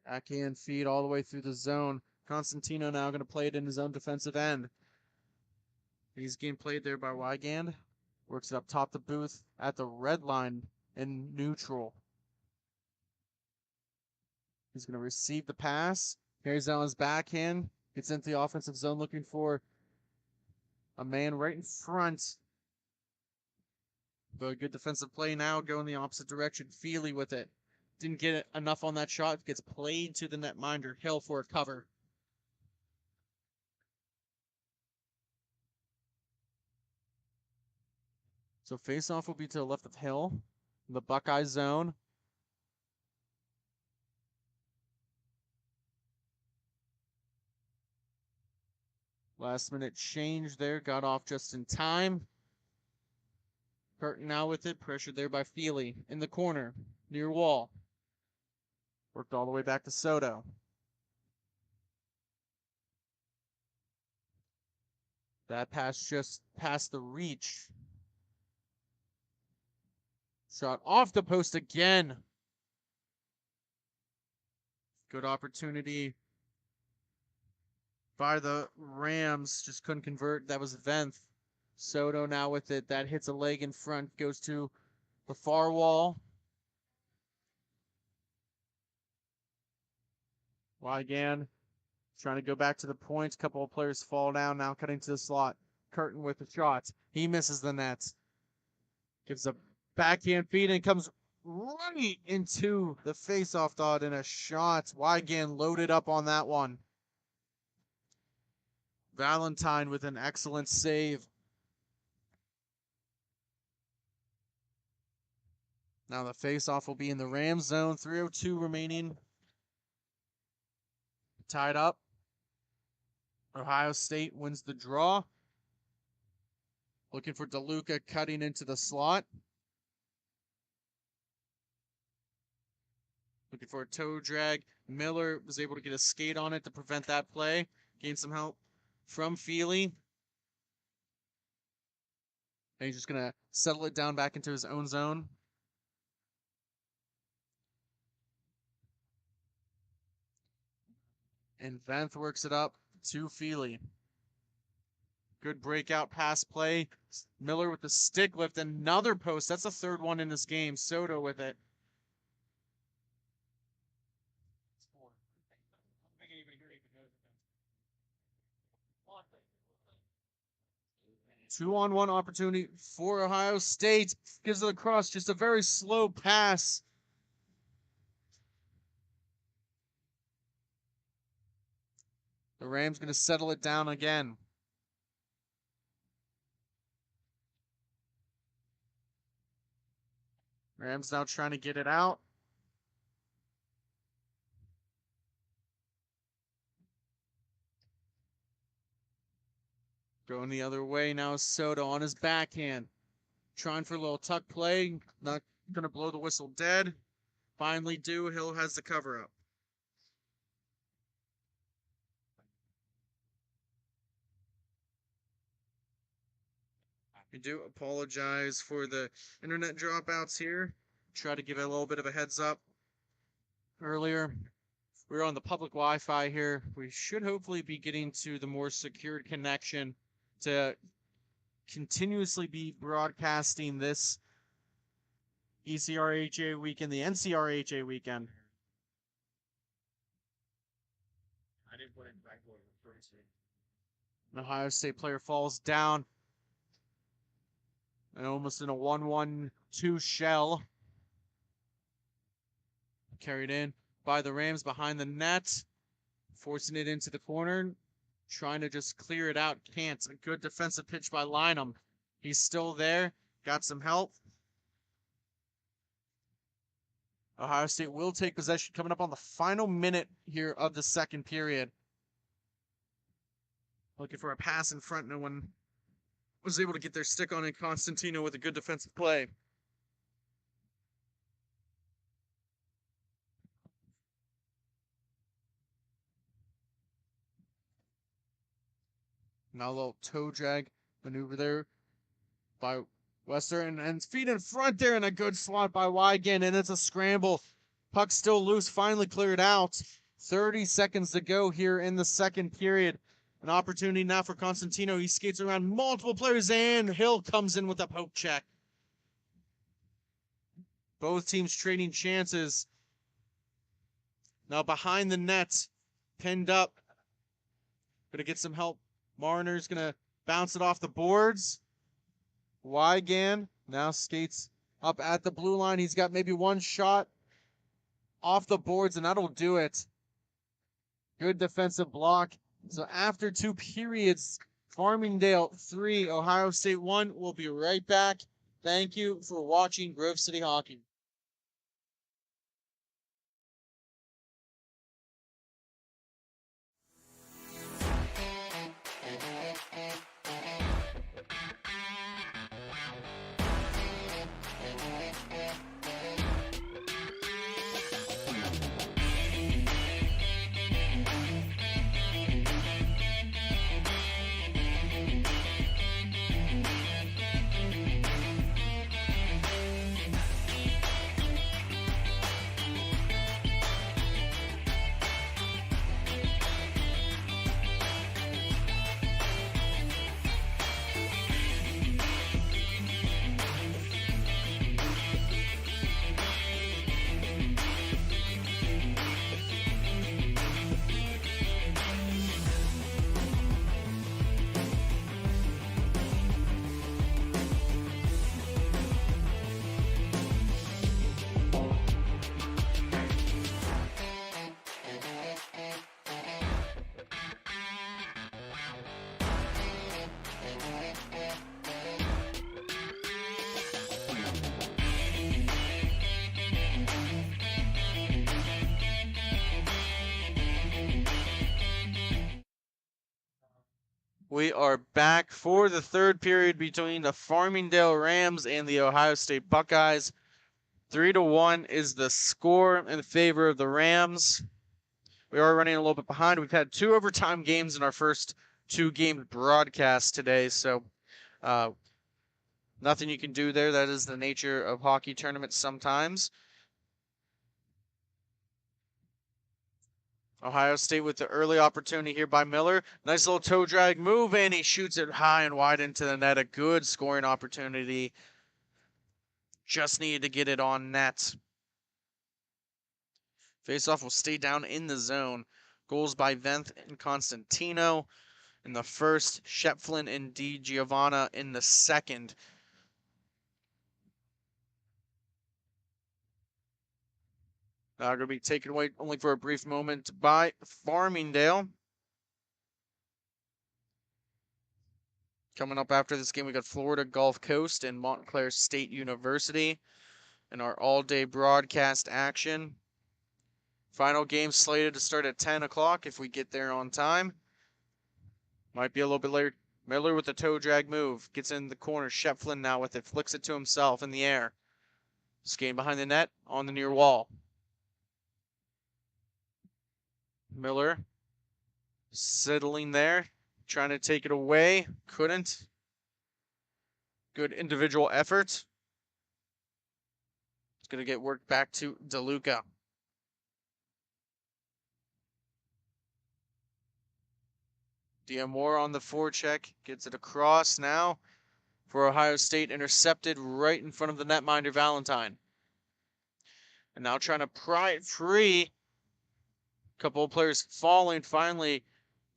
Backhand feed all the way through the zone. Constantino now going to play it in his own defensive end. He's getting played there by Wygand. Works it up top the booth at the red line in neutral. He's going to receive the pass. Carries down his backhand. Gets into the offensive zone looking for a man right in front. But a good defensive play now, going the opposite direction. Feely with it. Didn't get enough on that shot. Gets played to the netminder. Hill for a cover. So face-off will be to the left of Hill. In the Buckeye zone. Last minute change there. Got off just in time. Curtin now with it. Pressured there by Feely. In the corner. Near wall. Worked all the way back to Soto. That pass just past the reach. Shot off the post again. Good opportunity by the Rams. Just couldn't convert. That was Venth. Soto now with it. That hits a leg in front. Goes to the far wall. Wygand trying to go back to the points. Couple of players fall down. Now cutting to the slot. Curtin with the shot. He misses the net. Gives a backhand feed and comes right into the face-off dot in a shot. Wygand loaded up on that one. Valentine with an excellent save. Now the face-off will be in the Rams zone. 3:02 remaining. Tied up. Ohio State wins the draw. Looking for DeLuca cutting into the slot. Looking for a toe drag. Miller was able to get a skate on it to prevent that play. Gain some help from Feely. And he's just going to settle it down back into his own zone. And Venth works it up to Feely. Good breakout pass play. Miller with the stick lift. Another post. That's the third one in this game. Soto with it. Two-on-one opportunity for Ohio State. Gives it across. Just a very slow pass. The Rams going to settle it down again. Rams now trying to get it out. Going the other way now is Soto on his backhand. Trying for a little tuck play. Not going to blow the whistle dead. Finally do. Hill has the cover up. I do apologize for the internet dropouts here. Try to give it a little bit of a heads up earlier. We're on the public Wi-Fi here. We should hopefully be getting to the more secured connection to continuously be broadcasting this ECRHA weekend, the NCRHA weekend. I didn't put it back over. An Ohio State player falls down. And almost in a 1-1-2 shell. Carried in by the Rams behind the net. Forcing it into the corner. Trying to just clear it out. Can't. A good defensive pitch by Lynham. He's still there. Got some help. Ohio State will take possession coming up on the final minute here of the second period. Looking for a pass in front. No one was able to get their stick on it. Constantino with a good defensive play. Now a little toe drag maneuver there by Wester, and feet in front there, and a good slot by Wygand, and it's a scramble. Puck still loose, finally cleared out. 30 seconds to go here in the second period. An opportunity now for Constantino. He skates around multiple players, and Hill comes in with a poke check. Both teams trading chances. Now behind the net, pinned up. Gonna get some help. Marner's gonna bounce it off the boards. Wygan now skates up at the blue line. He's got maybe one shot off the boards, and that'll do it. Good defensive block. So after 2 periods, Farmingdale 3, Ohio State 1. We'll be right back. Thank you for watching Grove City Hockey. We are back for the third period between the Farmingdale Rams and the Ohio State Buckeyes. 3-1 is the score in favor of the Rams. We are running a little bit behind. We've had 2 overtime games in our first 2 game broadcast today, so nothing you can do there. That is the nature of hockey tournaments sometimes. Ohio State with the early opportunity here by Miller. Nice little toe drag move, and he shoots it high and wide into the net. A good scoring opportunity. Just needed to get it on net. Faceoff will stay down in the zone. Goals by Venth and Constantino in the first. Shepflin and Di Giovanna in the second. Going to be taken away only for a brief moment by Farmingdale. Coming up after this game, we got Florida Gulf Coast and Montclair State University in our all-day broadcast action. Final game slated to start at 10 o'clock if we get there on time. Might be a little bit later. Miller with the toe drag move. Gets in the corner. Shepflin now with it. Flicks it to himself in the air. Skating behind the net on the near wall. Miller settling there, trying to take it away. Couldn't. Good individual effort. It's going to get worked back to DeLuca. Diamore on the forecheck. Gets it across now for Ohio State. Intercepted right in front of the netminder, Valentine. And now trying to pry it free. Couple of players falling, finally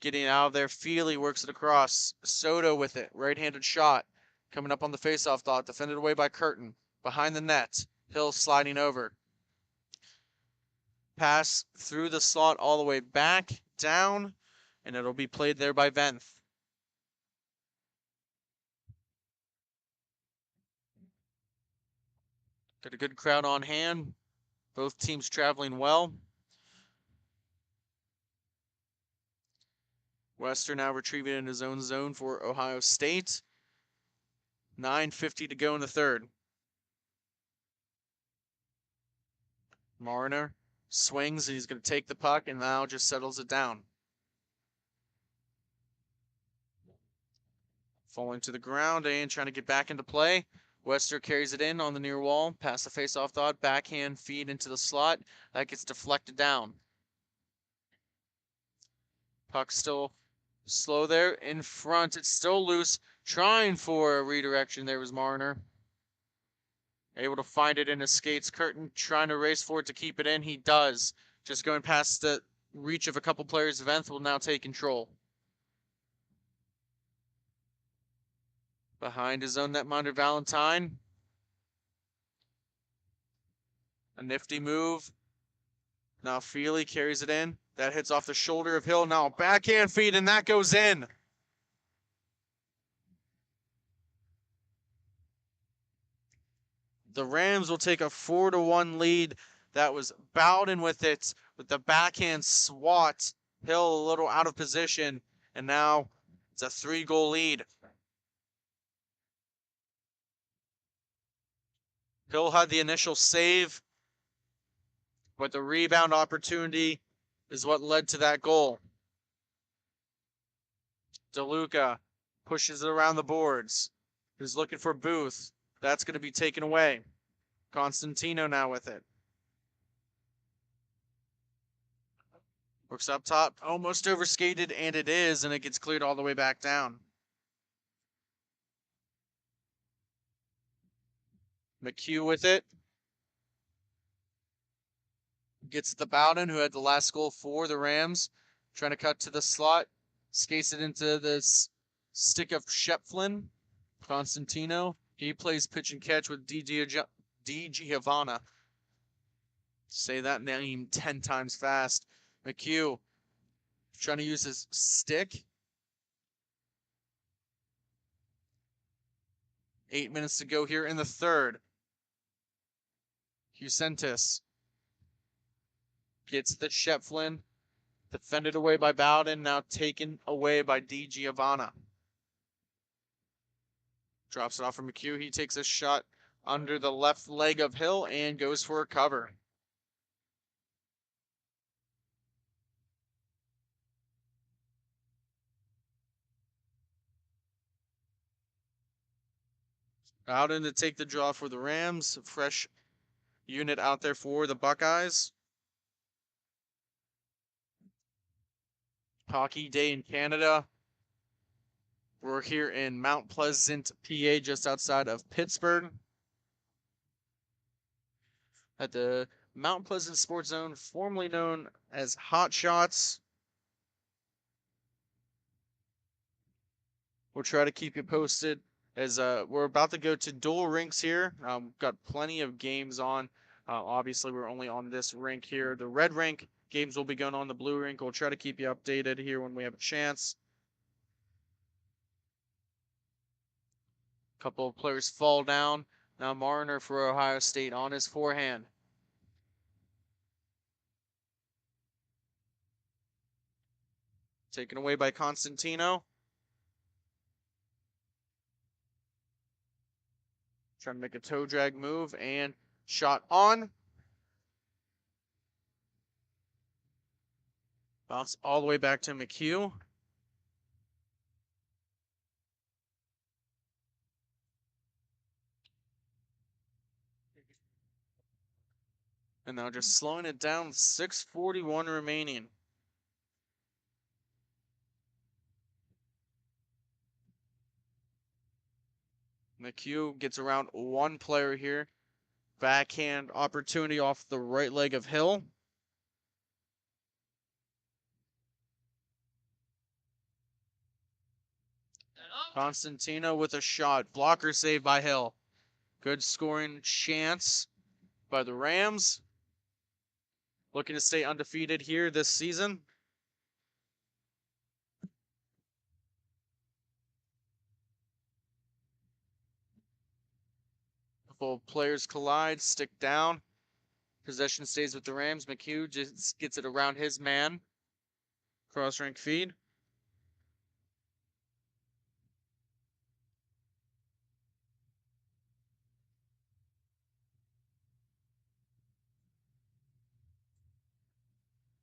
getting out of there. Feely works it across. Soto with it. Right-handed shot. Coming up on the faceoff dot. Defended away by Curtin. Behind the net. Hill sliding over. Pass through the slot all the way back, down, and it'll be played there by Venth. Got a good crowd on hand. Both teams traveling well. Western now retrieving in his own zone for Ohio State. 9:50 to go in the third. Marner swings, and he's going to take the puck, and now just settles it down. Falling to the ground and trying to get back into play Wester carries it in on the near wall, past the face-off dot, backhand feed into the slot. That gets deflected down. Puck still slow there in front. It's still loose. Trying for a redirection. There was Marner. Able to find it in his skates. Curtin trying to race for it to keep it in. He does. Just going past the reach of a couple players. Venth will now take control. Behind his own netminder, Valentine. A nifty move. Now Feely carries it in. That hits off the shoulder of Hill. Now backhand feed, and that goes in. The Rams will take a 4-1 lead. That was Bowden with it, with the backhand swat. Hill a little out of position, and now it's a 3-goal lead. Hill had the initial save, but the rebound opportunity is what led to that goal. DeLuca pushes it around the boards. He's looking for Booth. That's going to be taken away. Constantino now with it. Looks up top, almost overskated, and it is, and it gets cleared all the way back down. McHugh with it. Gets the Bowden, who had the last goal for the Rams. Trying to cut to the slot. Skates it into this stick of Shepflin. Constantino. He plays pitch and catch with D. Giovanna. Say that name 10 times fast. McHugh trying to use his stick. 8 minutes to go here in the third. Hucentis gets the Shepflin. Defended away by Bowden. Now taken away by D. Giovanna. Drops it off from McHugh. He takes a shot under the left leg of Hill and goes for a cover. Bowden to take the draw for the Rams. Fresh unit out there for the Buckeyes. Hockey Day in Canada. We're here in Mount Pleasant, PA, just outside of Pittsburgh. At the Mount Pleasant Sports Zone, formerly known as Hot Shots. We'll try to keep you posted as we're about to go to dual rinks here. Got plenty of games on. Obviously, we're only on this rink here. The red rink games will be going on the blue rink. We'll try to keep you updated here when we have a chance. A couple of players fall down. Now Marner for Ohio State on his forehand. Taken away by Constantino. Trying to make a toe drag move and shot on. Bounce all the way back to McHugh. And now just slowing it down, 6:41 remaining. McHugh gets around one player here. Backhand opportunity off the right leg of Hill. Constantino with a shot. Blocker save by Hill. Good scoring chance by the Rams. Looking to stay undefeated here this season. Couple players collide, stick down. Possession stays with the Rams. McHugh just gets it around his man. Cross-rank feed.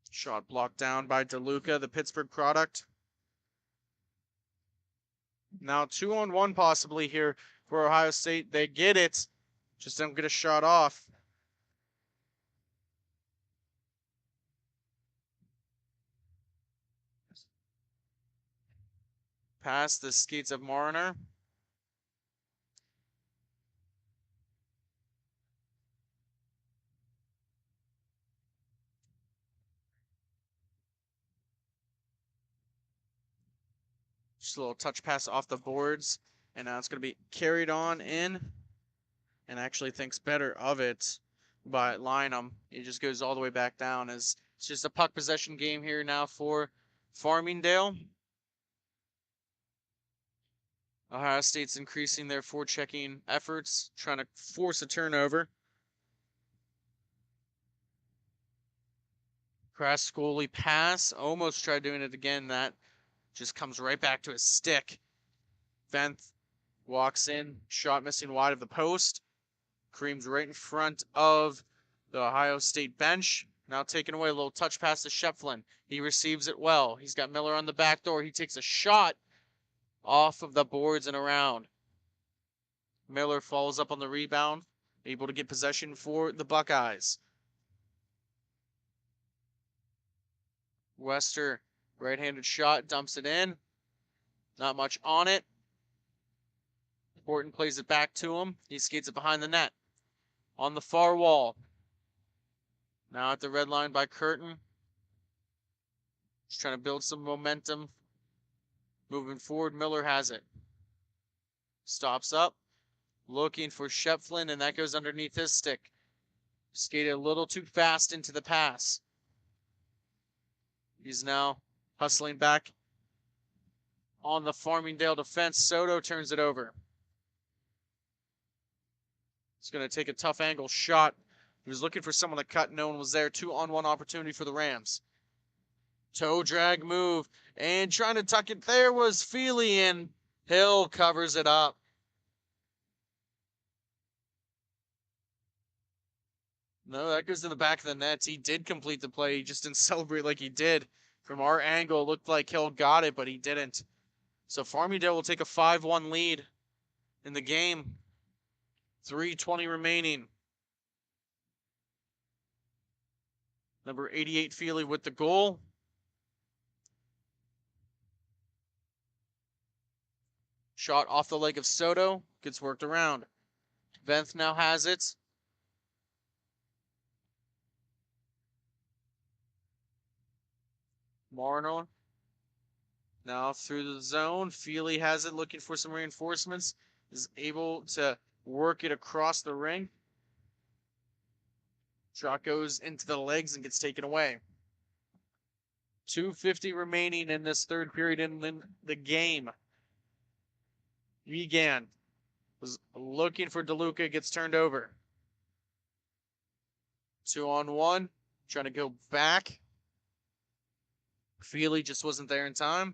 Shot blocked down by DeLuca, the Pittsburgh product. Now 2-on-1 possibly here for Ohio State. They get it. Just don't get a shot off. Past the skates of Marner. Just a little touch pass off the boards. And now it's going to be carried on in. And actually thinks better of it by Lynham. He just goes all the way back down. As it's just a puck possession game here now for Farmingdale. Ohio State's increasing their forechecking efforts, trying to force a turnover. Crass goalie pass, almost tried doing it again. That just comes right back to his stick. Venth walks in, shot missing wide of the post. Creams right in front of the Ohio State bench. Now taken away, a little touch pass to Shefflin. He receives it well. He's got Miller on the back door. He takes a shot off of the boards and around. Miller follows up on the rebound, able to get possession for the Buckeyes. Wester, right-handed shot, dumps it in. Not much on it. Horton plays it back to him. He skates it behind the net. On the far wall. Now at the red line by Curtin. Just trying to build some momentum. Moving forward, Miller has it. Stops up. Looking for Shefflin, and that goes underneath his stick. Skated a little too fast into the pass. He's now hustling back on the Farmingdale defense. Soto turns it over. He's going to take a tough angle shot. He was looking for someone to cut. No one was there. 2-on-1 opportunity for the Rams. Toe drag move. And trying to tuck it there was Feely, and Hill covers it up. No, that goes to the back of the nets. He did complete the play. He just didn't celebrate like he did. From our angle, it looked like Hill got it, but he didn't. So Farmingdale will take a 5-1 lead in the game. 3:20 remaining. Number 88, Feely with the goal. Shot off the leg of Soto. Gets worked around. Venth now has it. Marner now through the zone. Feely has it, looking for some reinforcements. Is able to work it across the ring. Shot goes into the legs and gets taken away. 2:50 remaining in this third period in the game. Regan was looking for DeLuca, gets turned over. 2-on-1, trying to go back. Feely just wasn't there in time.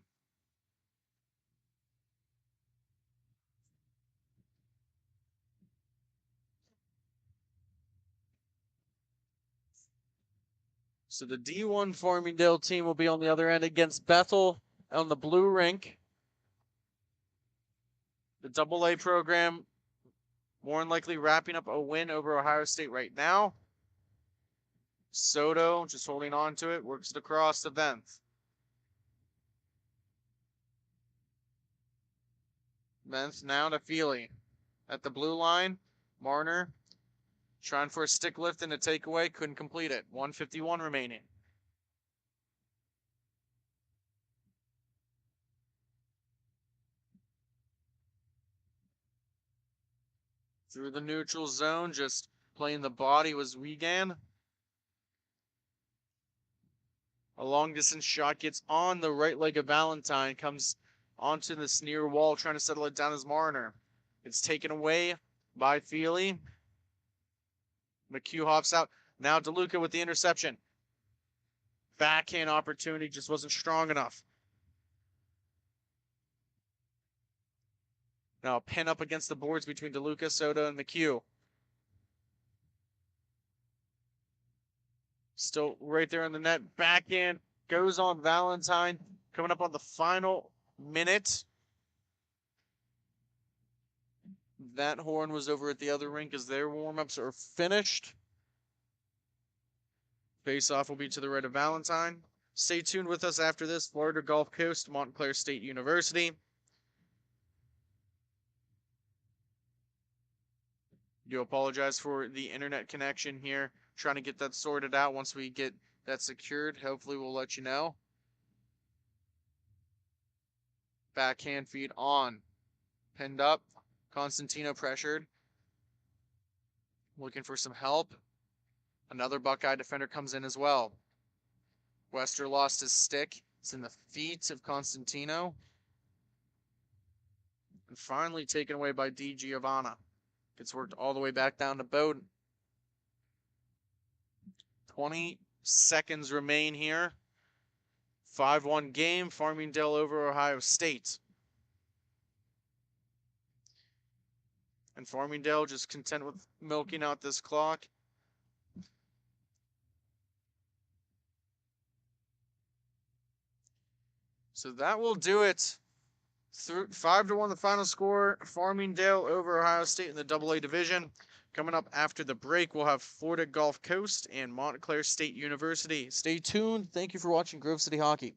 So the D1 Farmingdale team will be on the other end against Bethel on the blue rink. The AA program more than likely wrapping up a win over Ohio State right now. Soto just holding on to it, works it across to Venth. Venth now to Feely. At the blue line, Marner trying for a stick lift and a takeaway, couldn't complete it. 1:51 remaining. Through the neutral zone, just playing the body was Regan. A long distance shot gets on the right leg of Valentine, comes onto this near wall, trying to settle it down as Marner. It's taken away by Feely. McHugh hops out. Now DeLuca with the interception. Backhand opportunity just wasn't strong enough. Now a pin up against the boards between DeLuca, Soto, and McHugh. Still right there in the net. Backhand goes on Valentine. Coming up on the final minute. that horn was over at the other rink as their warm-ups are finished. Face-off will be to the right of Valentine. Stay tuned with us after this. Florida Gulf Coast, Montclair State University. Do apologize for the internet connection here. Trying to get that sorted out. Once we get that secured, hopefully we'll let you know. Backhand feed on. Pinned up. Constantino pressured. Looking for some help. Another Buckeye defender comes in as well. Wester lost his stick. It's in the feet of Constantino. And finally taken away by Di Giovanna. Gets worked all the way back down to Bowden. 20 seconds remain here. 5-1 game. Farmingdale over Ohio State. And Farmingdale just content with milking out this clock. So that will do it. 5-1 the final score. Farmingdale over Ohio State in the AA division. Coming up after the break, we'll have Florida Gulf Coast and Montclair State University. Stay tuned. Thank you for watching Grove City Hockey.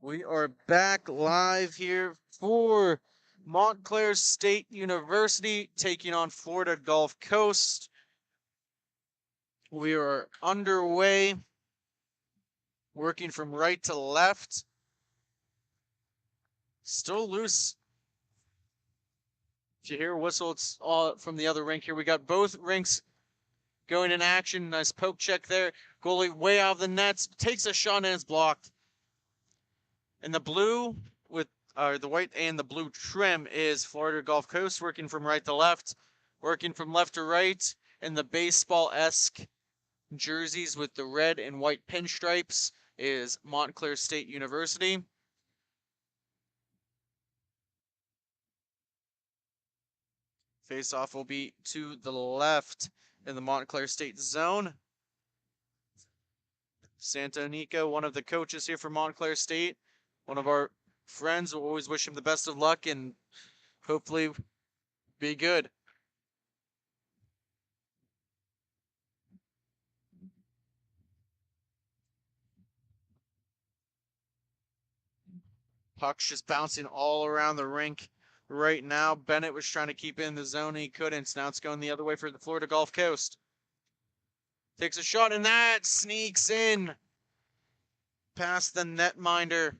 We are back live here for Montclair State University taking on Florida Gulf Coast. We are underway, working from right to left. Still loose. If you hear a whistle, it's all from the other rink here. We got both rinks going in action. Nice poke check there. Goalie way out of the nets. Takes a shot and it's blocked. And the blue with the white and the blue trim is Florida Gulf Coast, working from right to left, working from left to right, and the baseball-esque jerseys with the red and white pinstripes is Montclair State University. Face-off will be to the left in the Montclair State zone. Santonico, one of the coaches here for Montclair State, one of our friends. We'll always wish him the best of luck and hopefully be good. Puck's just bouncing all around the rink right now. Bennett was trying to keep it in the zone. He couldn't. Now it's going the other way for the Florida Gulf Coast. Takes a shot, and that sneaks in past the netminder.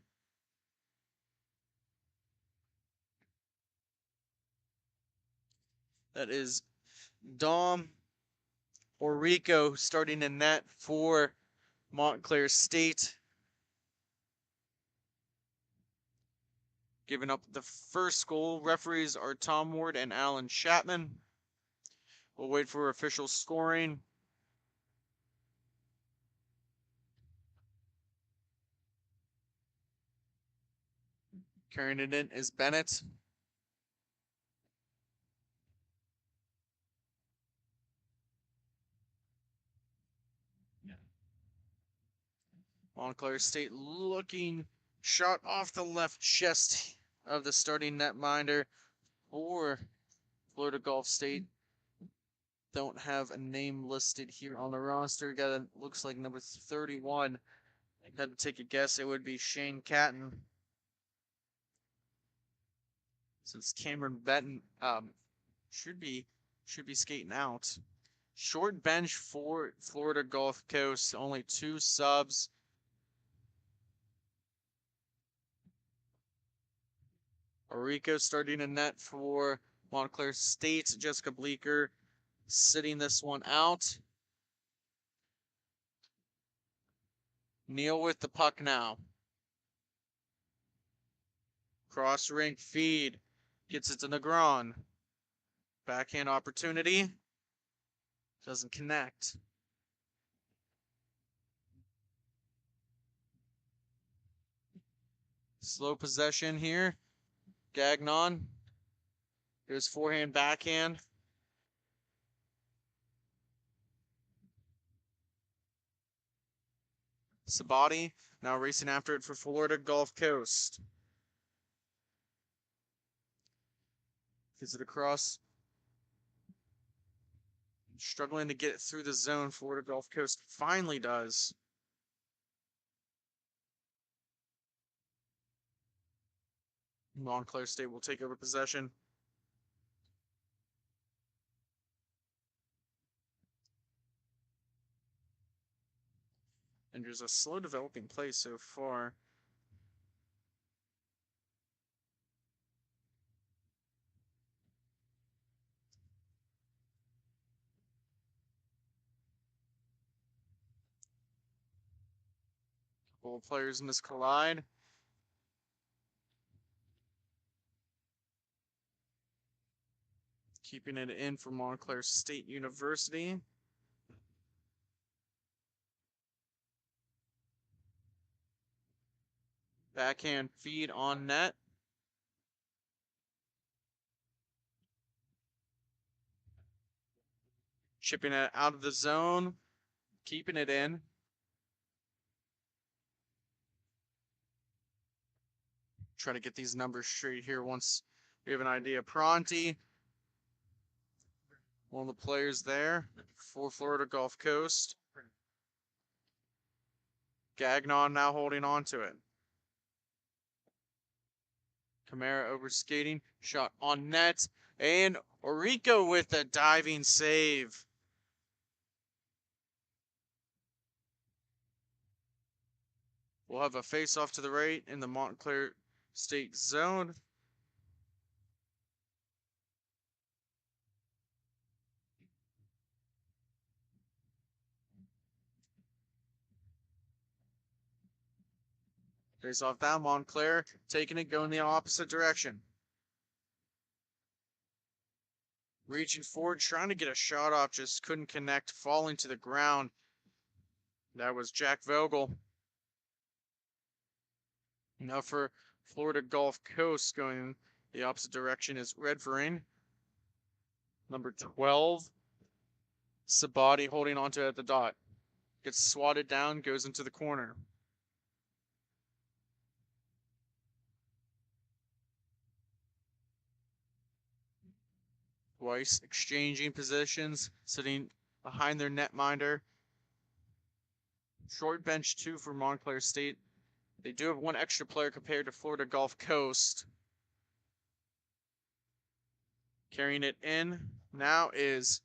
That is Dom Orico starting in net for Montclair State. Giving up the first goal. Referees are Tom Ward and Alan Chapman. We'll wait for official scoring. Carrying it in is Bennett. Montclair State looking shot off the left chest of the starting netminder for Florida Gulf State. Don't have a name listed here on the roster. Got a, looks like number 31. I had to take a guess. It would be Shane Catton. Since Cameron Benton should be skating out. Short bench for Florida Gulf Coast. Only 2 subs. Orico starting in net for Montclair State. Jessica Bleeker sitting this one out. Neal with the puck now. Cross rink feed. Gets it to Negron. Backhand opportunity. Doesn't connect. Slow possession here. Gagnon. Here's forehand, backhand. Sabati now racing after it for Florida Gulf Coast. Gets it across. Struggling to get it through the zone. Florida Gulf Coast finally does. Montclair State will take over possession. And there's a slow developing play so far. Couple of players miscollide. Keeping it in for Montclair State University. Backhand feed on net. Chipping it out of the zone. Keeping it in. Try to get these numbers straight here once we have an idea. Pronti, one of the players there for Florida Gulf Coast. Gagnon now holding on to it. Kamara over skating, shot on net, and Orico with a diving save. We'll have a face-off to the right in the Montclair State zone. Face-off down, Montclair taking it, going the opposite direction. Reaching forward, trying to get a shot off, just couldn't connect, falling to the ground. That was Jack Vogel. Now for Florida Gulf Coast, going the opposite direction is Redfern. Number 12, Sabati holding onto it at the dot. Gets swatted down, goes into the corner. Weiss exchanging positions, sitting behind their netminder. Short bench 2 for Montclair State. They do have one extra player compared to Florida Gulf Coast. Carrying it in now is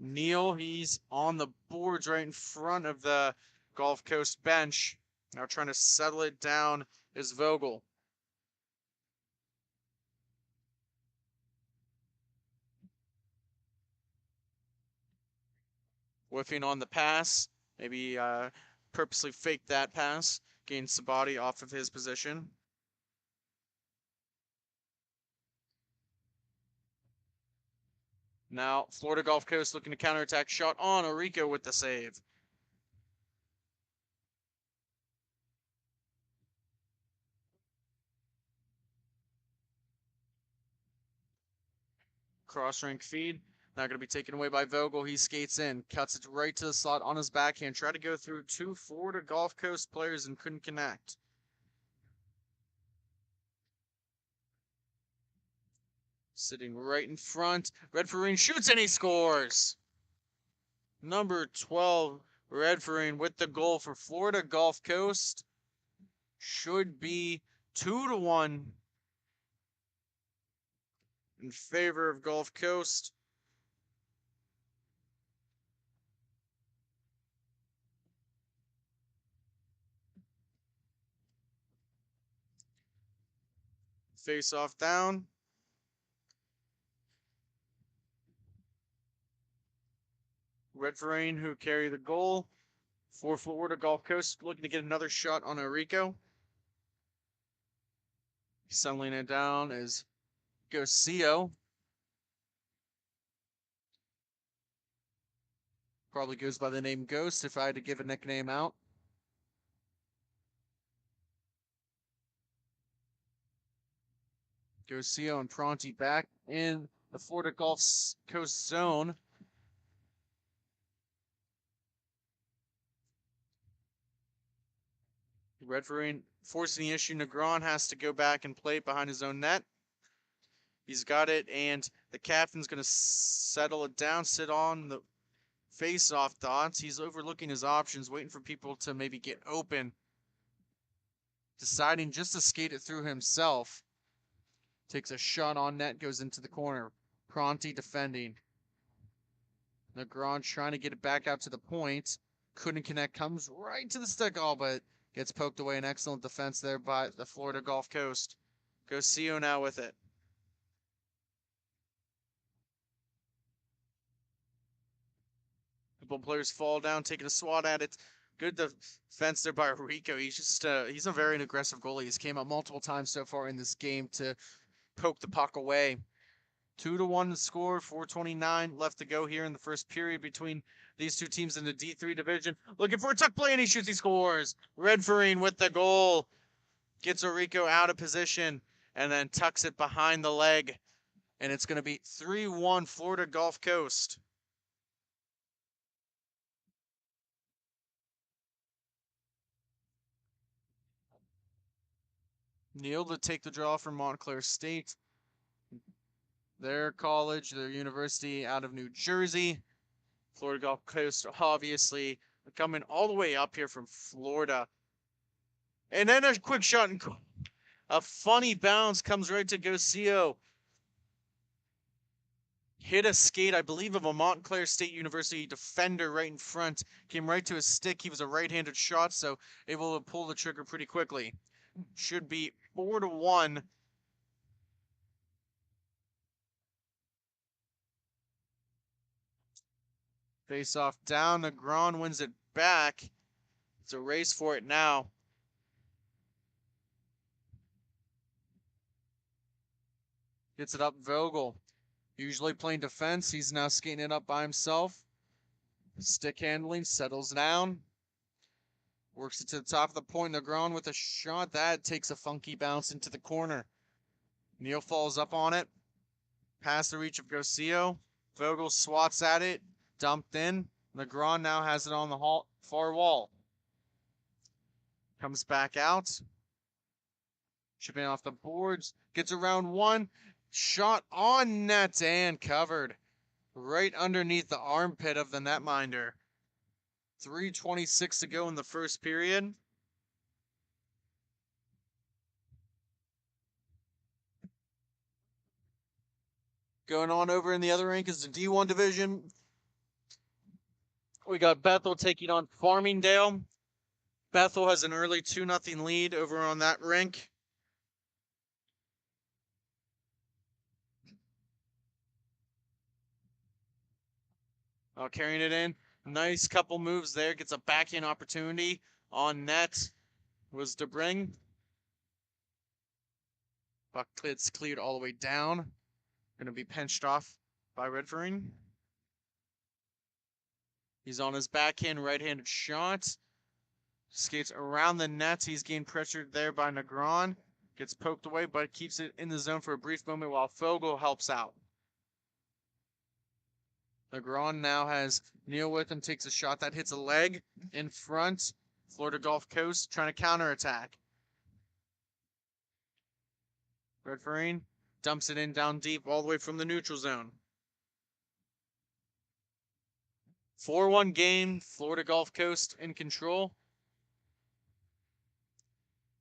Neal. He's on the boards right in front of the Gulf Coast bench. Now trying to settle it down is Vogel. Whiffing on the pass. Maybe purposely faked that pass. Gained Sabati off of his position. Now, Florida Gulf Coast looking to counterattack. Shot on Orico with the save. Cross-rank feed. Not going to be taken away by Vogel. He skates in. Cuts it right to the slot on his backhand. Tried to go through 2 Florida Gulf Coast players and couldn't connect. Sitting right in front. Redfern shoots and he scores. Number 12, Redfern with the goal for Florida Gulf Coast. Should be 2-1 in favor of Gulf Coast. Face off down. Redfern who carry the goal for Florida Gulf Coast, looking to get another shot on Orico. Settling it down is Gocio. Probably goes by the name Ghost if I had to give a nickname out. Gocio and Pronti back in the Florida Gulf Coast zone. Redfern forcing the issue. Negron has to go back and play behind his own net. He's got it, and the captain's going to settle it down, sit on the face-off dots. He's overlooking his options, waiting for people to maybe get open. Deciding just to skate it through himself. Takes a shot on net, goes into the corner. Pronti defending. Negron trying to get it back out to the point. Couldn't connect, comes right to the stick, but gets poked away. An excellent defense there by the Florida Gulf Coast. Gocio now with it. Couple players fall down, taking a swat at it. Good defense there by Rico. He's just he's a very aggressive goalie. He's came up multiple times so far in this game to poke the puck away. 2-1 score, 4:29 left to go here in the first period between these two teams in the D3 division. Looking for a tuck play, and he shoots, he scores. Redfern with the goal. Gets Orico out of position and then tucks it behind the leg. And it's going to be 3-1 Florida Gulf Coast. Neal to take the draw from Montclair State. Their college, their university out of New Jersey. Florida Gulf Coast, obviously, coming all the way up here from Florida. And then a quick shot and goal. A funny bounce comes right to Gocio. Hit a skate, I believe, of a Montclair State University defender right in front. Came right to his stick. He was a right-handed shot, so able to pull the trigger pretty quickly. Should be 4-1. Face off down. Negron wins it back. It's a race for it now. Gets it up Vogel. Usually playing defense. He's now skating it up by himself. Stick handling, settles down. Works it to the top of the point. Negron with a shot. That takes a funky bounce into the corner. Neal falls up on it. Past the reach of Gocio. Vogel swats at it. Dumped in. Negron now has it on the far wall. Comes back out. Chipping off the boards. Gets around one. Shot on net and covered. Right underneath the armpit of the netminder. 3:26 to go in the first period. Going on over in the other rink is the D1 division. We got Bethel taking on Farmingdale. Bethel has an early 2-0 lead over on that rink. Carrying it in. Nice couple moves there. Gets a backhand opportunity. On net was DeBring. Puck gets cleared all the way down. Going to be pinched off by Redfern. He's on his backhand right-handed shot. Skates around the net. He's getting pressured there by Negron. Gets poked away, but keeps it in the zone for a brief moment while Vogel helps out. Negron now has Neal with him, takes a shot that hits a leg in front. Florida Gulf Coast trying to counterattack. Redfern dumps it in down deep all the way from the neutral zone. 4-1 game, Florida Gulf Coast in control.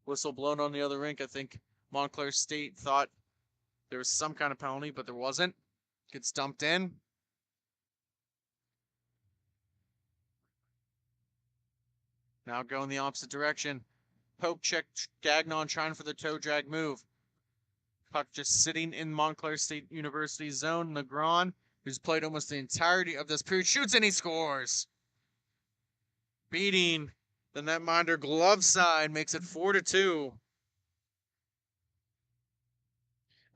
Whistle blown on the other rink. I think Montclair State thought there was some kind of penalty, but there wasn't. Gets dumped in. Now going the opposite direction. Poke check Gagnon trying for the toe drag move. Puck just sitting in Montclair State University's zone. Negron, who's played almost the entirety of this period, shoots and he scores. Beating the netminder glove side, makes it 4-2.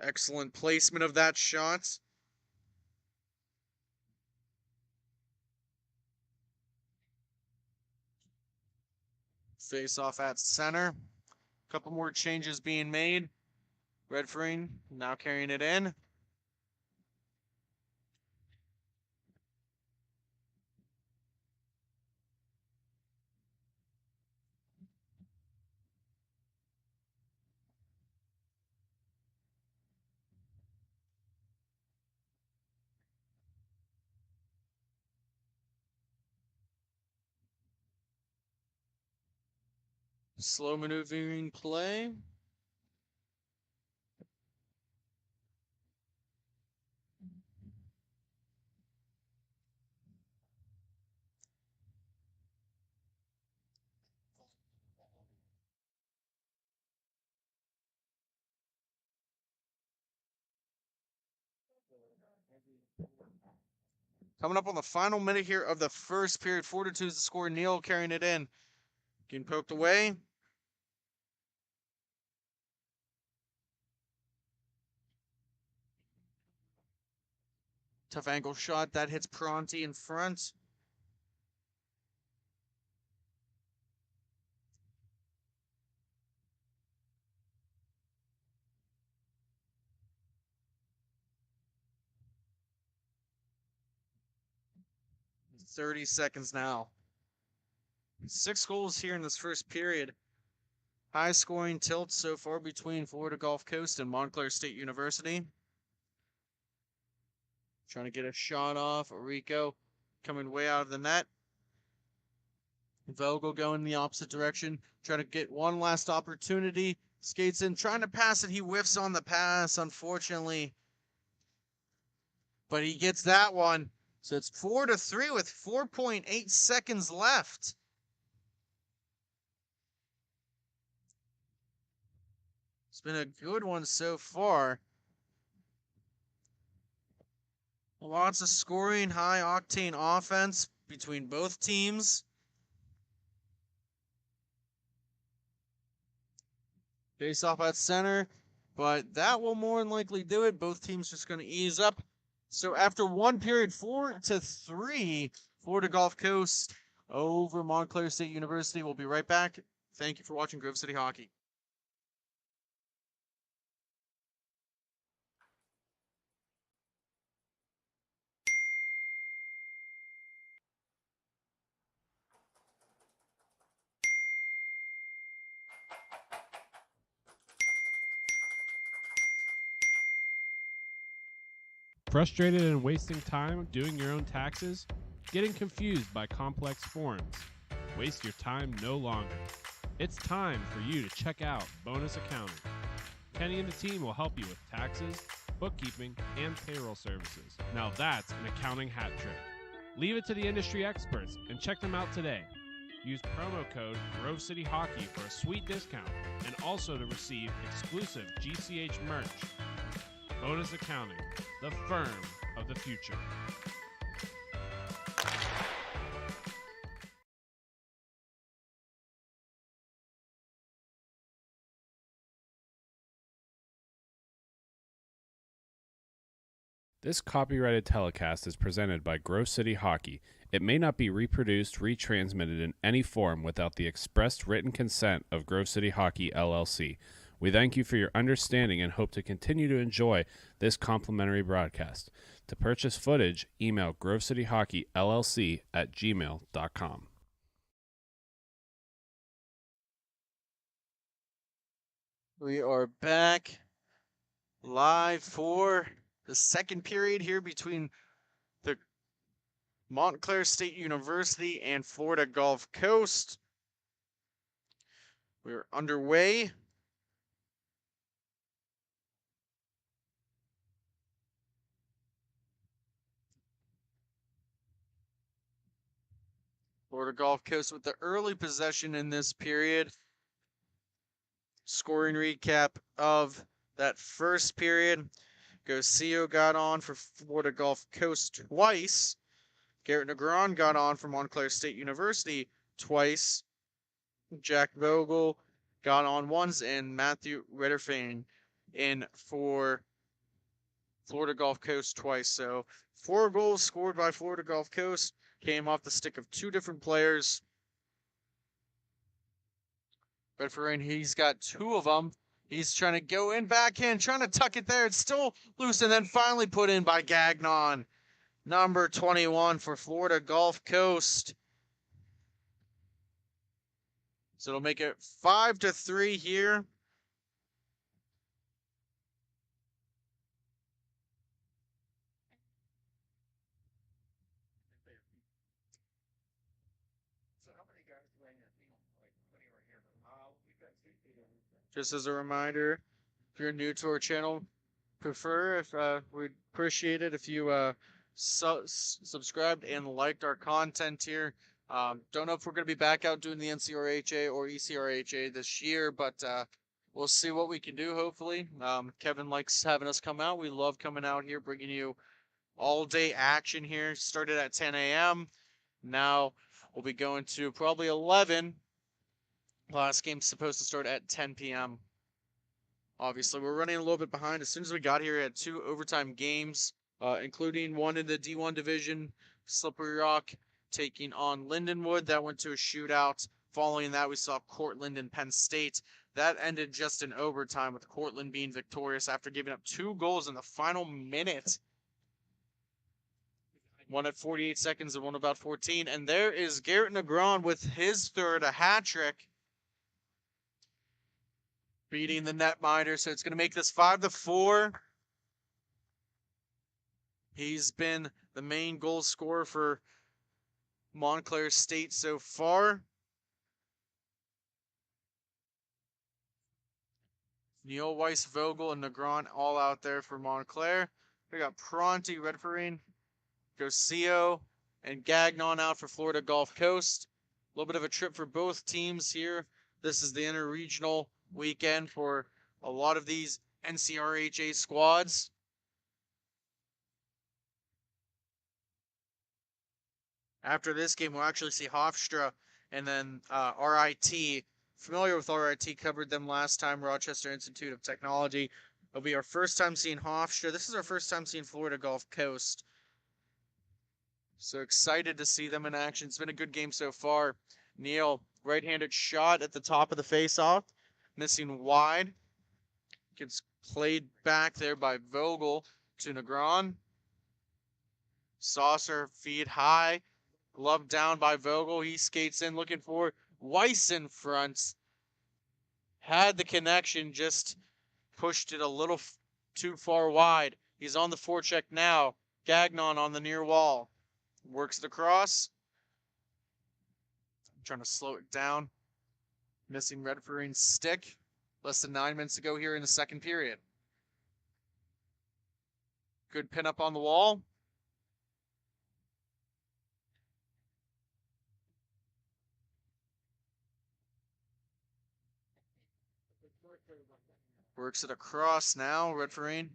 Excellent placement of that shot. Face off at center. Couple more changes being made. Redfern now carrying it in. Slow maneuvering play. Coming up on the final minute here of the first period. 4-2 is the score. Neal carrying it in. Getting poked away. Tough angle shot. That hits Pronti in front. .30 seconds now. 6 goals here in this first period. High scoring tilt so far between Florida Gulf Coast and Montclair State University. Trying to get a shot off. Rico coming way out of the net. Vogel going the opposite direction. Trying to get one last opportunity. Skates in, trying to pass it. He whiffs on the pass, unfortunately. But he gets that one. So it's 4-3 with 4.8 seconds left. It's been a good one so far. Lots of scoring, high octane offense between both teams. Face off at center, but that will more than likely do it. Both teams just going to ease up. So after one period, 4-3, Florida Gulf Coast over Montclair State University. We'll be right back. Thank you for watching Grove City Hockey. Frustrated and wasting time doing your own taxes? Getting confused by complex forms? Waste your time no longer. It's time for you to check out Bonus Accounting. Kenny and the team will help you with taxes, bookkeeping, and payroll services. Now that's an accounting hat trick. Leave it to the industry experts and check them out today. Use promo code Grove City Hockey for a sweet discount and also to receive exclusive GCH merch. Bonus Accounting, the firm of the future. This copyrighted telecast is presented by Grove City Hockey. It may not be reproduced, retransmitted in any form without the expressed written consent of Grove City Hockey, LLC. We thank you for your understanding and hope to continue to enjoy this complimentary broadcast. To purchase footage, email grovecityhockeyllc@gmail.com. We are back live for the second period here between the Montclair State University and Florida Gulf Coast. We're underway. Florida Gulf Coast with the early possession in this period. Scoring recap of that first period. Gocio got on for Florida Gulf Coast twice. Garrett Negron got on for Montclair State University twice. Jack Vogel got on once, and Matthew Ritterfang in for Florida Gulf Coast twice. So 4 goals scored by Florida Gulf Coast came off the stick of 2 different players. Ritterfang, he's got 2 of them. He's trying to go in backhand, trying to tuck it there. It's still loose, and then finally put in by Gagnon. Number 21 for Florida Gulf Coast. So it'll make it 5-3 here. Just as a reminder, if you're new to our channel, we'd appreciate it if you subscribed and liked our content here. Don't know if we're going to be back out doing the NCRHA or ECRHA this year, but we'll see what we can do, hopefully. Kevin likes having us come out. We love coming out here, bringing you all-day action here. Started at 10 a.m. Now we'll be going to probably 11. Last game's supposed to start at 10 p.m. Obviously, we're running a little bit behind. As soon as we got here, we had 2 overtime games, including one in the D1 division. Slippery Rock taking on Lindenwood. That went to a shootout. Following that, we saw Cortland and Penn State. That ended just in overtime, with Cortland being victorious after giving up 2 goals in the final minute. One at 48 seconds and one about 14. And there is Garrett Negron with his third, a hat trick, beating the netminder. So it's going to make this 5-4. He's been the main goal scorer for Montclair State so far. Neil, Weiss, Vogel, and Negron all out there for Montclair. We got Pronti, Redfern, Garcio, and Gagnon out for Florida Gulf Coast. A little bit of a trip for both teams here. This is the inter-regional weekend for a lot of these NCRHA squads. After this game, we'll actually see Hofstra and then RIT. Familiar with RIT, covered them last time, Rochester Institute of Technology. It'll be our first time seeing Hofstra. This is our first time seeing Florida Gulf Coast. So excited to see them in action. It's been a good game so far. Neil, right-handed shot at the top of the face-off, missing wide. Gets played back there by Vogel to Negron. Saucer feed high. Glove down by Vogel. He skates in looking for Weiss in front. Had the connection, just pushed it a little too far wide. He's on the forecheck now. Gagnon on the near wall. Works it across. Trying to slow it down. Missing Redfern's stick. Less than 9 minutes to go here in the second period. Good pin up on the wall. Works it across now, Redfern.